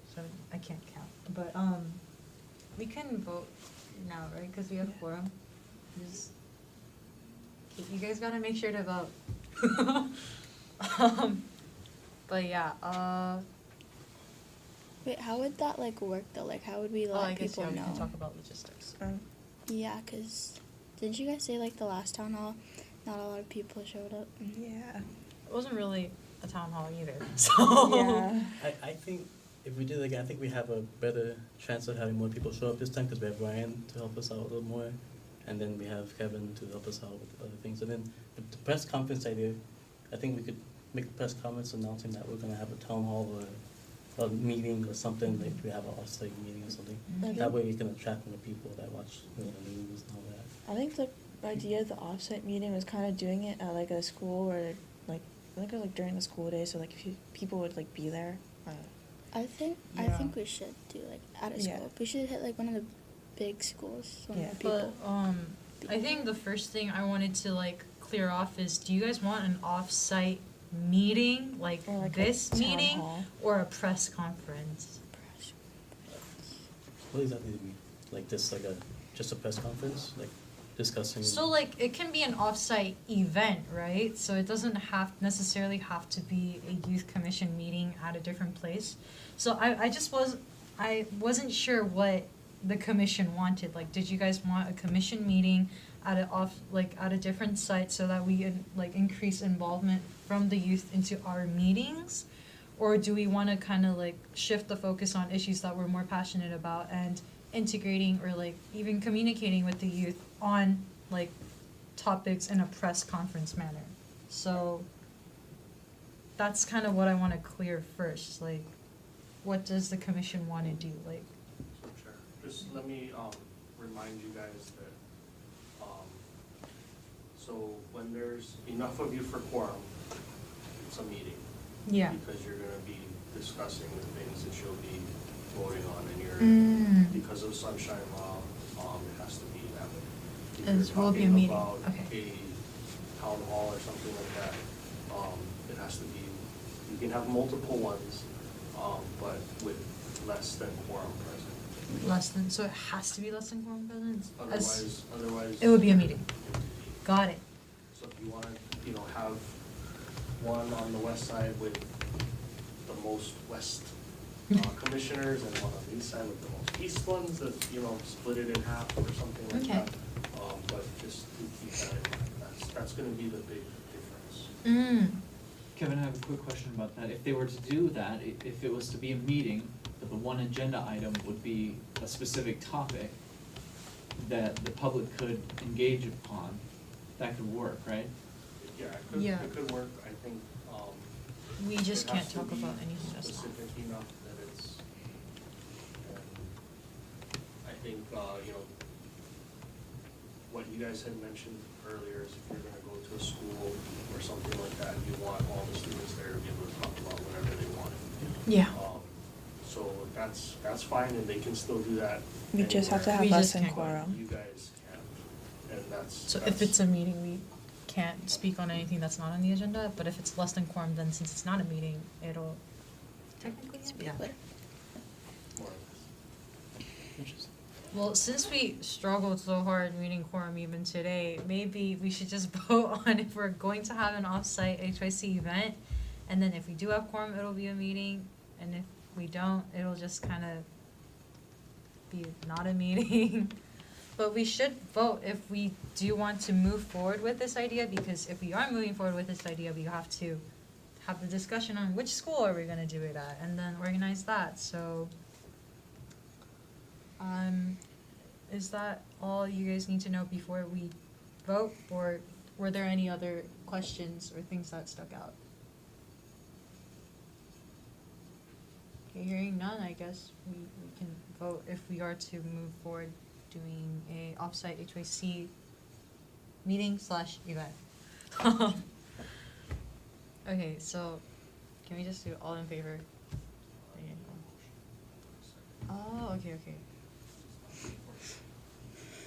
6, 7. I can't count, but we can vote now, right? Because we have quorum. Just, you guys gotta make sure to vote. But yeah. Wait, how would that like work though? Like, how would we I let guess people yeah, we know? can talk about logistics. Yeah, cause didn't you guys say like the last town hall, not a lot of people showed up? Yeah. It wasn't really a town hall either, so. Yeah. I think if we did again, I think we have a better chance of having more people show up this time because we have Ryan to help us out a little more, and then we have Kevin to help us out with other things. And then the press conference idea, I think we could make press comments announcing that we're gonna have a town hall or a meeting or something, like we have an off-site meeting or something. Mhm. That way we can attract more people that watch, you know, the news and all that. I think the idea of the offsite meeting was kind of doing it at like a school where like I think it was like during the school day, so like if people would like be there. I think Yeah. we should do like at a Yeah. school. We should hit like one of the big schools. So Yeah. more people. But I think the first thing I wanted to like clear off is, do you guys want an off-site meeting like, Or like a this town meeting hall. or a press conference? What exactly do we, like this, like just a press conference, like discussing? So like it can be an off-site event, right? So it doesn't necessarily have to be a youth commission meeting at a different place. So I wasn't sure what the commission wanted. Like, did you guys want a commission meeting at a different site so that we like increase involvement from the youth into our meetings? Or do we want to kind of like shift the focus on issues that we're more passionate about and integrating or like even communicating with the youth on like topics in a press conference manner? So that's kind of what I want to clear first. Like, what does the commission want to do? Like, So Chair, just let me remind you guys that, so when there's enough of you for quorum, it's a meeting. yeah. Because you're gonna be discussing the things that you'll be voting on, and because of sunshine law, it has to be that way. If And you're will be a talking meeting, about okay. a town hall or something like that, it has to be, you can have multiple ones, but with less than quorum present. So it has to be less than quorum presence? Otherwise. It would be a meeting. it would be. Got it. So if you wanna, have one on the west side with the most west commissioners and one on the east side with the most east ones, that, split it in half or something like Okay. that. But just to keep that in mind, that's gonna be the big difference. Kevin, I have a quick question about that. If they were to do that, if it was to be a meeting, but the one agenda item would be a specific topic that the public could engage upon, that could work, right? Yeah, Yeah. it could work, I think, We just it has can't to talk be about anything that's not. specific enough that it's, I think, what you guys had mentioned earlier is if you're gonna go to a school or something like that, you want all the students there to be able to talk about whatever they want. Yeah. So that's fine, and they can still do that. We just have to anywhere. have We less just than can't go. quorum. You guys can, and that's. So if it's a meeting, we can't speak on anything that's not on the agenda, but if it's less than quorum, then since it's not a meeting, it'll technically, yeah. More or less. Interesting. Well, since we struggled so hard meeting quorum even today, maybe we should just vote on if we're going to have an off-site HYC event, and then if we do have quorum, it'll be a meeting, and if we don't, it'll just kind of be not a meeting. But we should vote if we do want to move forward with this idea, because if we are moving forward with this idea, we have to have the discussion on which school are we gonna do it at, and then organize that, so. Is that all you guys need to know before we vote, or were there any other questions or things that stuck out? Okay, hearing none, I guess we can vote if we are to move forward doing a offsite HYC meeting / event. Okay, so can we just do all in favor? Oh, okay.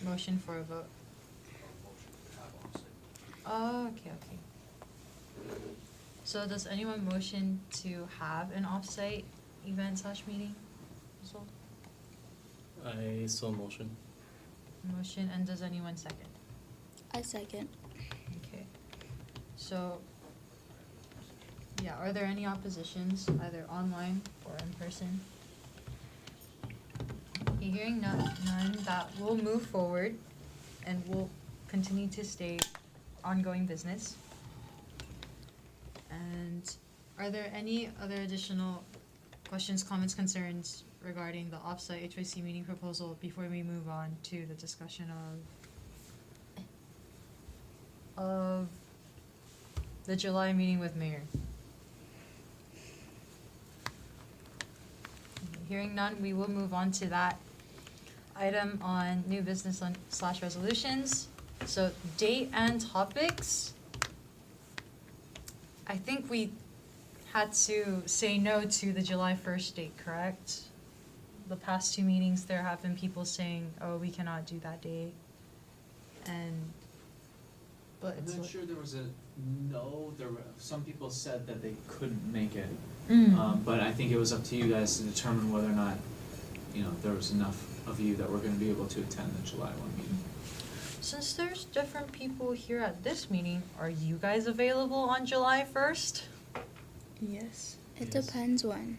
Motion for a vote. Oh, okay. So does anyone motion to have an offsite event / meeting? So, I saw motion. motion, and does anyone second? I second. Okay. So, yeah, are there any oppositions, either online or in person? Okay, hearing none, that will move forward and will continue to stay ongoing business. And are there any other additional questions, comments, concerns regarding the offsite HYC meeting proposal before we move on to the discussion of the July meeting with mayor? Hearing none, we will move on to that item on new business / resolutions. So date and topics. I think we had to say no to the July 1st date, correct? The past 2 meetings, there have been people saying, oh, we cannot do that date. But I'm it's not sure there was a no, some people said that they couldn't make it. Mm. But I think it was up to you guys to determine whether or not, there was enough of you that were gonna be able to attend the July 1 meeting. Since there's different people here at this meeting, are you guys available on July 1st? Yes. It Yes. depends when.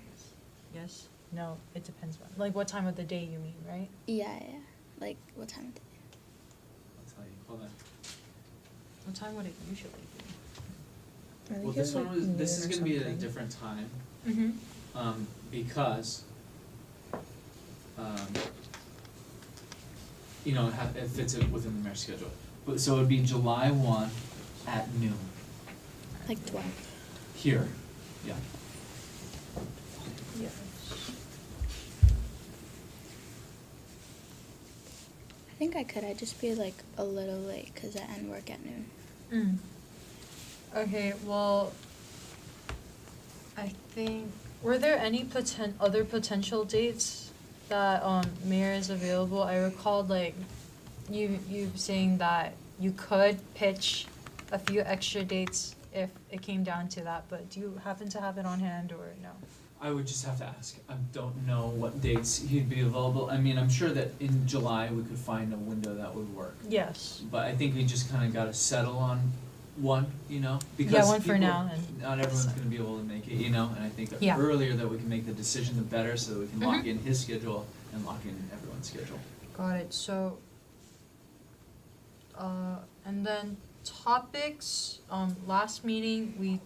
Yes. No, it depends when. Like what time of the day you mean, right? Yeah. Like what time of day? I'll tell you, hold on. What time would it usually be? I think Well, it was like this noon is or gonna be at a something. different time, Mm-hmm. because, it fits it within the mayor's schedule. But, so it'd be July 1 at noon, Like 12. here, yeah. Yeah. I think I could. I'd just be like a little late because I end work at noon. Mm. Okay, well, I think, were there any other potential dates that mayor is available? I recalled like you saying that you could pitch a few extra dates if it came down to that, but do you happen to have it on hand or no? I would just have to ask. I don't know what dates he'd be available. I mean, I'm sure that in July we could find a window that would work. Yes. But I think we just kinda gotta settle on one, because Yeah, one for people- now and. not everyone's gonna be able to make it, and I think the Yeah. earlier that we can make the decision, the better, so that we can lock Mhm. in his schedule and lock in everyone's schedule. Got it, so, and then topics, last meeting,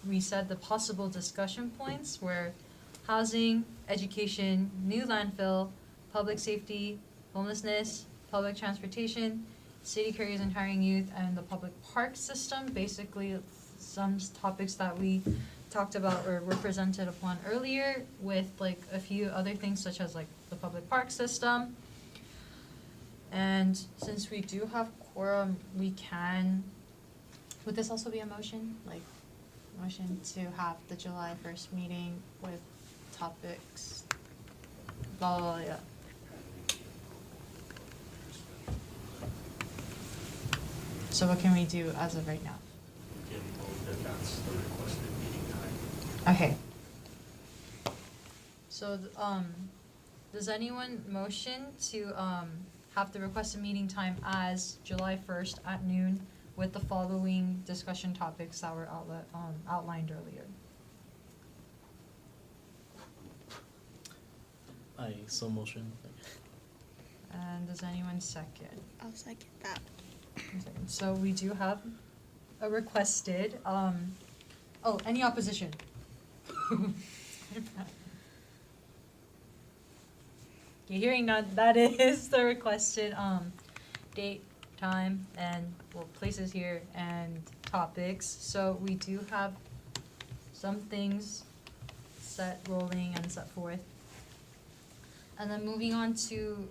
we said the possible discussion points were housing, education, new landfill, public safety, homelessness, public transportation, city careers and hiring youth, and the public park system. Basically, some topics that we talked about or were presented upon earlier, with like a few other things such as like the public park system. And since we do have quorum, we can, would this also be a motion? Like, motion to have the July 1st meeting with topics, blah, blah, blah, yeah. So what can we do as of right now? We can vote that that's the requested meeting time. Okay. So, does anyone motion to, have the requested meeting time as July 1st at noon with the following discussion topics that were outlined earlier? I saw motion. And does anyone second? I'll second that. So we do have a requested, any opposition? Okay, hearing none, that is the requested date, time, and well, places here and topics. So we do have some things set rolling and set forth. And then moving on to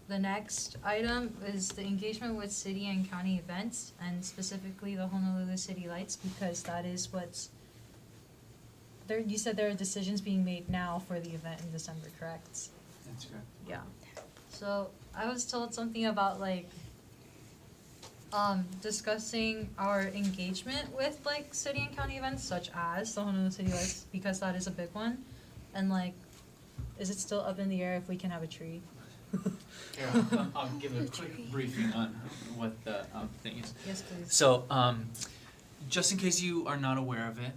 the next item is the engagement with city and county events, and specifically the Honolulu City Lights, because that is what's there. You said there are decisions being made now for the event in December, correct? That's correct. Yeah. So I was told something about like discussing our engagement with like city and county events such as the Honolulu City Lights, because that is a big one. And like, is it still up in the air if we can have a tree? Here, I'll give a quick briefing on what the thing is. Yes, please. So, just in case you are not aware of it,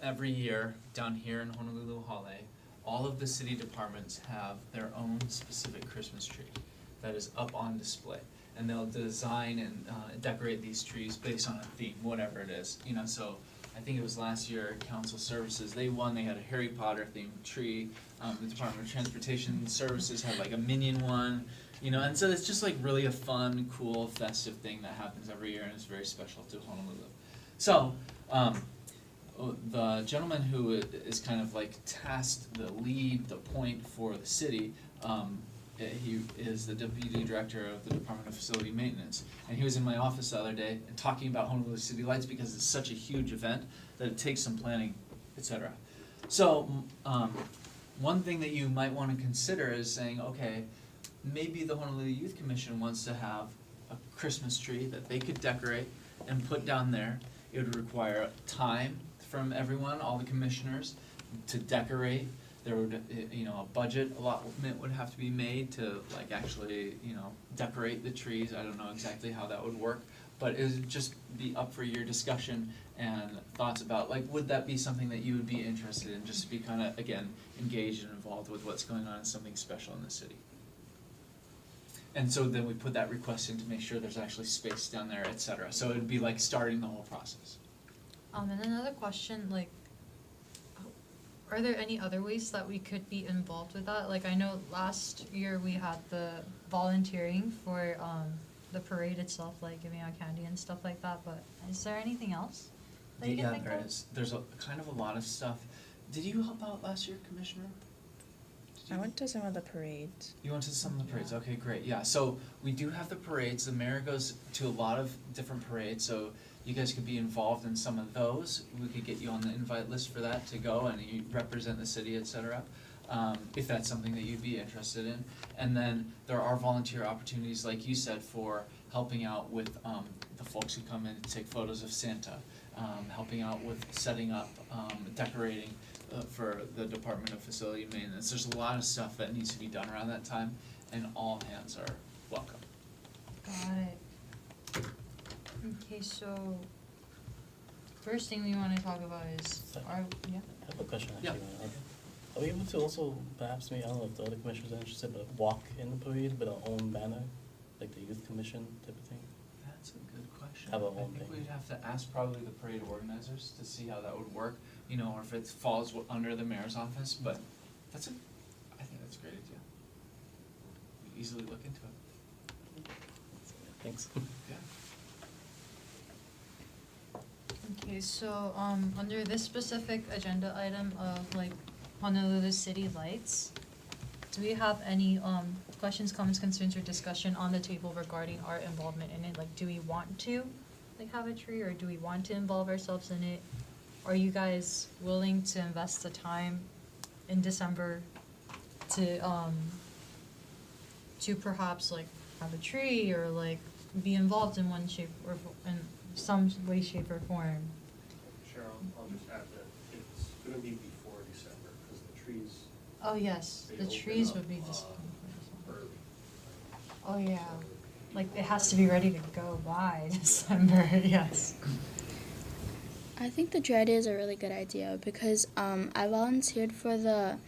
every year down here in Honolulu Hale, all of the city departments have their own specific Christmas tree that is up on display. And they'll design and decorate these trees based on a theme, whatever it is. You know, so I think it was last year, Council Services, they had a Harry Potter themed tree. The Department of Transportation Services had like a Minion one, you know, and so it's just like really a fun, cool, festive thing that happens every year, and it's very special to Honolulu. So, the gentleman who is kind of like tasked the lead, the point for the city, he is the Deputy Director of the Department of Facility Maintenance. And he was in my office the other day and talking about Honolulu City Lights because it's such a huge event that it takes some planning, etc. So, one thing that you might want to consider is saying, okay, maybe the Honolulu Youth Commission wants to have a Christmas tree that they could decorate and put down there. It would require time from everyone, all the commissioners, to decorate. There would, you know, a budget allotment would have to be made to like actually, you know, decorate the trees. I don't know exactly how that would work, but it would just be up for your discussion and thoughts about like, would that be something that you would be interested in, just to be kind of, again, engaged and involved with what's going on in something special in the city. And so then we put that request in to make sure there's actually space down there, et cetera. So it would be like starting the whole process. And another question, like, are there any other ways that we could be involved with that? Like, I know last year we had the volunteering for the parade itself, like giving out candy and stuff like that, but is there anything else that you can think there of? is. There's a kind of a lot of stuff. Did you help out last year, Commissioner? I went to some of the parades. You went to some of the parades, Yeah. okay, great, yeah, so we do have the parades, the mayor goes to a lot of different parades, so you guys could be involved in some of those. We could get you on the invite list for that to go and you represent the city, et cetera, if that's something that you'd be interested in. And then there are volunteer opportunities, like you said, for helping out with the folks who come in to take photos of Santa, helping out with setting up, decorating for the Department of Facility Maintenance. There's a lot of stuff that needs to be done around that time, and all hands are welcome. Got it. Okay, so first thing we want to talk about is our, yeah. I have a question Yeah. actually. Are we able to also perhaps, maybe, I don't know if the other commissioners are interested, but walk in the parade with our own banner, like the youth commission type of thing? That's a good question. Have a I whole think thing. we'd have to ask probably the parade organizers to see how that would work, you know, or if it falls under the mayor's office, but I think that's a great idea. We easily look into it. Thanks. Yeah. Okay, so under this specific agenda item of like Honolulu City Lights, do we have any questions, comments, concerns, or discussion on the table regarding our involvement in it? Like, do we want to like have a tree, or do we want to involve ourselves in it? Are you guys willing to invest the time in December to perhaps like have a tree or like be involved in one shape or in some way, shape, or form? Cheryl, I'll just add that it's gonna be before December, because the trees Oh, yes, They the open trees up, would be just. early. Oh, yeah, like it has to be ready to go by December, yes. I think the tree idea is a really good idea because I volunteered for the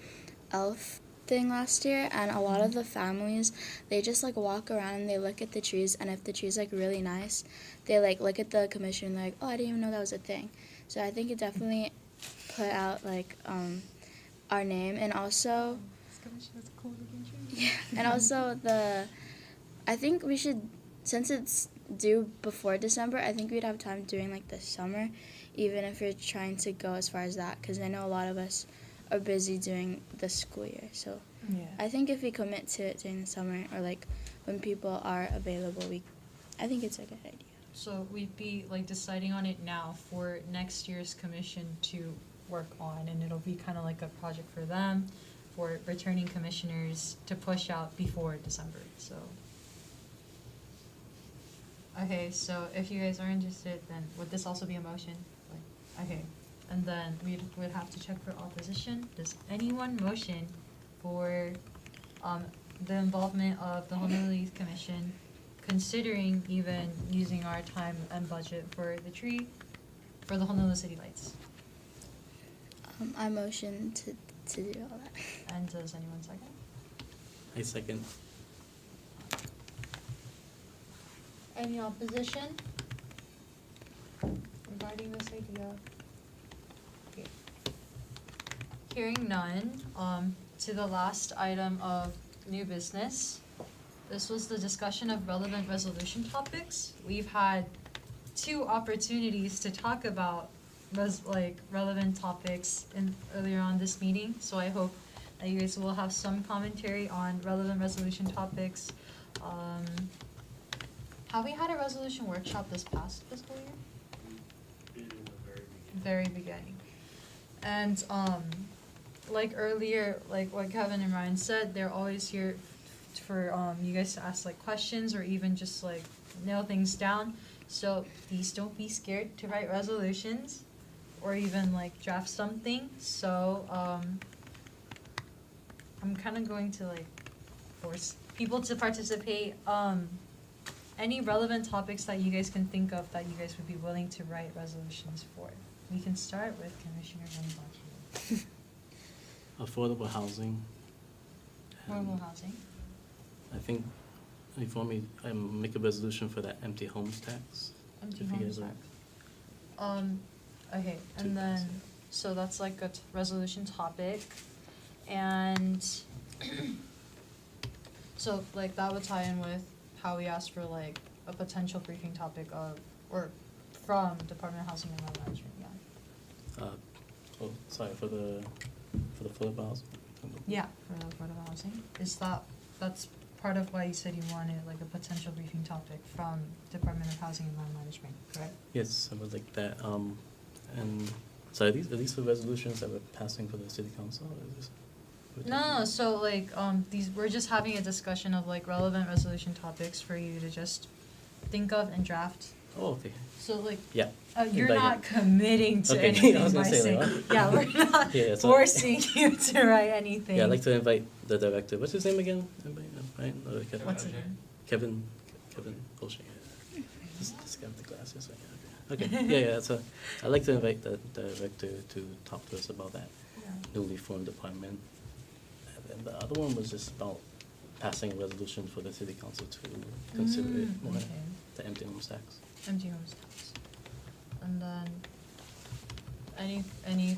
elf thing last year, and a lot of the families, they just like walk around and they look at the trees, and if the tree's like really nice, they like look at the commission and they're like, oh, I didn't even know that was a thing. So I think it definitely put out like our name, and also Commission is a cool looking tree. And also I think we should, since it's due before December, I think we'd have time during like the summer, even if you're trying to go as far as that, because I know a lot of us are busy during the school year. So Yeah. I think if we commit to it during the summer or like when people are available, I think it's a good idea. So we'd be like deciding on it now for next year's commission to work on, and it'll be kind of like a project for them, for returning commissioners to push out before December, so. Okay, so if you guys are interested, then would this also be a motion? Like, okay, and then we would have to check for opposition. Does anyone motion for, the involvement of the Honolulu Youth Commission, considering even using our time and budget for the tree, for the Honolulu City Lights? I motion to do all that. And does anyone second? I second. Any opposition regarding this idea? Okay. Hearing none, to the last item of new business. This was the discussion of relevant resolution topics. We've had 2 opportunities to talk about relevant topics earlier on this meeting, so I hope that you guys will have some commentary on relevant resolution topics. Have we had a resolution workshop this past fiscal year? In the Very beginning. And like earlier, like what Kevin and Ryan said, they're always here for you guys to ask like questions or even just like nail things down. So please don't be scared to write resolutions or even like draft something. So I'm kind of going to like force people to participate. Any relevant topics that you guys can think of that you guys would be willing to write resolutions for? We can start with Commissioner Gonzalez. Affordable housing. Affordable housing. I think if you want me, make a resolution for that empty homes tax. Empty If you homes guys are- tax. Okay, Two and then, things. so that's like a resolution topic, and so like that would tie in with how we asked for like a potential briefing topic of, or from Department of Housing and Urban Management, yeah. Oh, sorry, for the affordable housing. Yeah, for the affordable housing, that's part of why you said you wanted like a potential briefing topic from Department of Housing and Land Management, correct? Yes, I would like that. And so are these the resolutions that we're passing for the city council? Or is this? No, so like, we're just having a discussion of like relevant resolution topics for you to just think of and draft. Oh, okay. So like, Yeah. you're Invite not it. committing to Okay, anything I was by gonna say, saying, like, yeah, we're not Yeah, so- forcing you to write anything. Yeah, I'd like to invite the director. What's his name again? Anybody know? Right? Or Kevin? What's his name? Kevin Bullshit. This guy with the glasses. Okay. Yeah. So I'd like to invite the director to talk to us about that Yeah. newly formed department. And then the other one was just about passing a resolution for the city council to consider it more, Okay. the empty homes tax. Empty homes tax. And then, any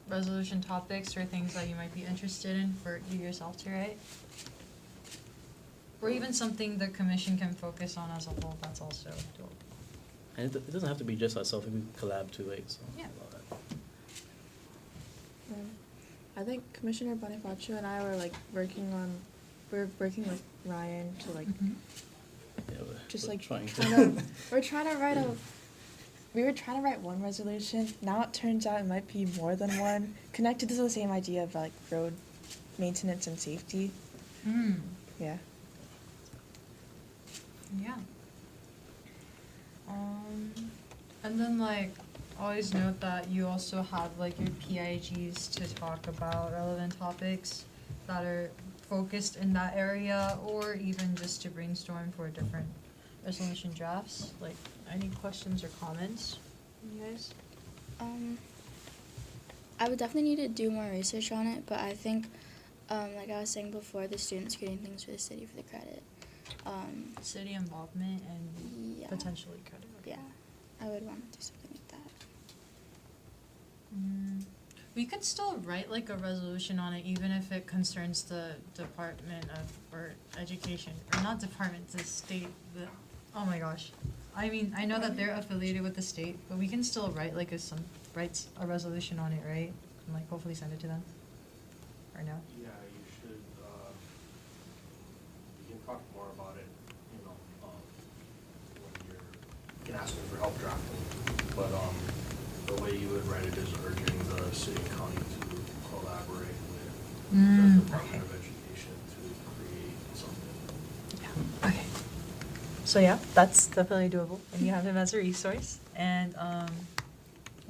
resolution topics or things that you might be interested in for you yourself to write? Or even something the commission can focus on as a whole, that's also doable. And it doesn't have to be just ourselves, we can collab too, right? So, Yeah. about that. I think Commissioner Bonifacio and I were we're working with Ryan to like Yeah, just we're like trying we're trying to write we were trying to write one resolution. Now it turns out it might be more than one, connected to the same idea of like road maintenance and safety. Yeah. Yeah. And then like, always note that you also have like your PIGs to talk about relevant topics that are focused in that area, or even just to brainstorm for different resolution drafts. Like, any questions or comments from you guys? I would definitely need to do more research on it, but I think, like I was saying before, the students creating things for the city for the credit. City involvement and Yeah. potentially credit. Okay. Yeah, I would want to do something like that. We could still write like a resolution on it, even if it concerns the Department of, or Education, or not department, the state, oh my gosh. I mean, I know that they're affiliated with the state, but we can still write like writes a resolution on it, right? And like hopefully send it to them, or no? Yeah, you should, you can talk more about it, you know, when you can ask them for help drafting. But, the way you would write it is urging the city and county to collaborate with the Department of Education to create something. Yeah, okay. So yeah, that's definitely doable, and you have him as a resource, and,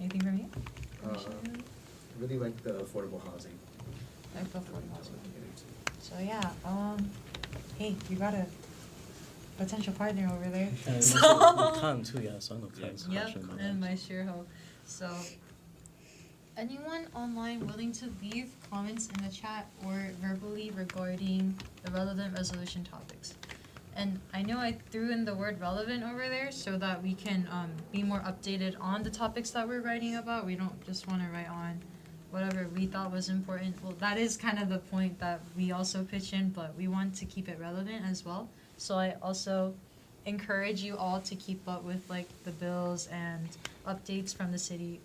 anything from you? I really like the affordable housing. Like affordable housing. So yeah, hey, you got a potential partner over there. And So- also Khan too, yeah, so I know Khan's Yep, passionate about and that. my Shirho. So, anyone online willing to leave comments in the chat or verbally regarding the relevant resolution topics? And I know I threw in the word relevant over there so that we can be more updated on the topics that we're writing about. We don't just want to write on whatever we thought was important. Well, that is kind of the point that we also pitch in, but we want to keep it relevant as well. So I also encourage you all to keep up with like the bills and updates from the city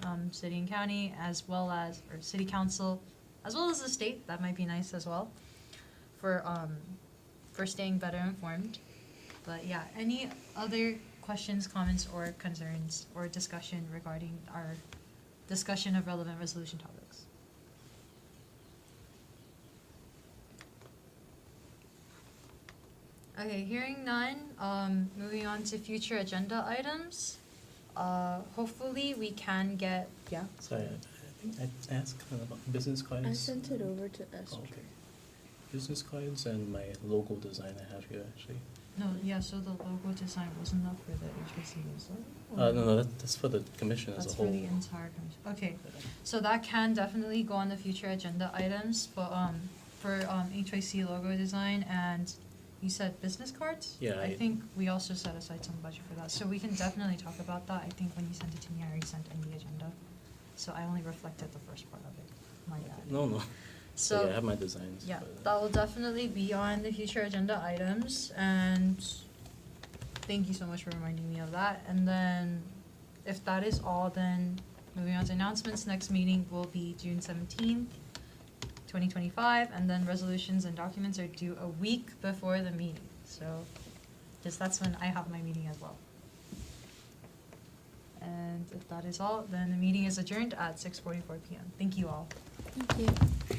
and county, as well as, or city council, as well as the state. That might be nice as well for staying better informed. But yeah, any other questions, comments, or concerns or discussion regarding our discussion of relevant resolution topics? Okay, hearing none, moving on to future agenda items. Hopefully we can get, yeah? Sorry, I think I asked Khan about business cards. I sent it over to Oh, Esther. okay. Business cards and my logo design I have here actually. No, yeah, so the logo design wasn't up for the HBC, was it? No, that's for the commission as That's a whole. for the entire commission. Okay, so that can definitely go on the future agenda items, but for HYC logo design, and you said business cards? Yeah, I I- think we also set aside some budget for that, so we can definitely talk about that. I think when you sent it to me, I already sent in the agenda, so I only reflected the first part of it. My bad. No. So yeah, I have my designs. yeah, but, that will definitely be on the future agenda items, and thank you so much for reminding me of that. And then, if that is all, then moving on to announcements, next meeting will be June 17th, 2025, and then resolutions and documents are due a week before the meeting. So, just that's when I have my meeting as well. And if that is all, then the meeting is adjourned at 6:44 p.m. Thank you all. Thank you.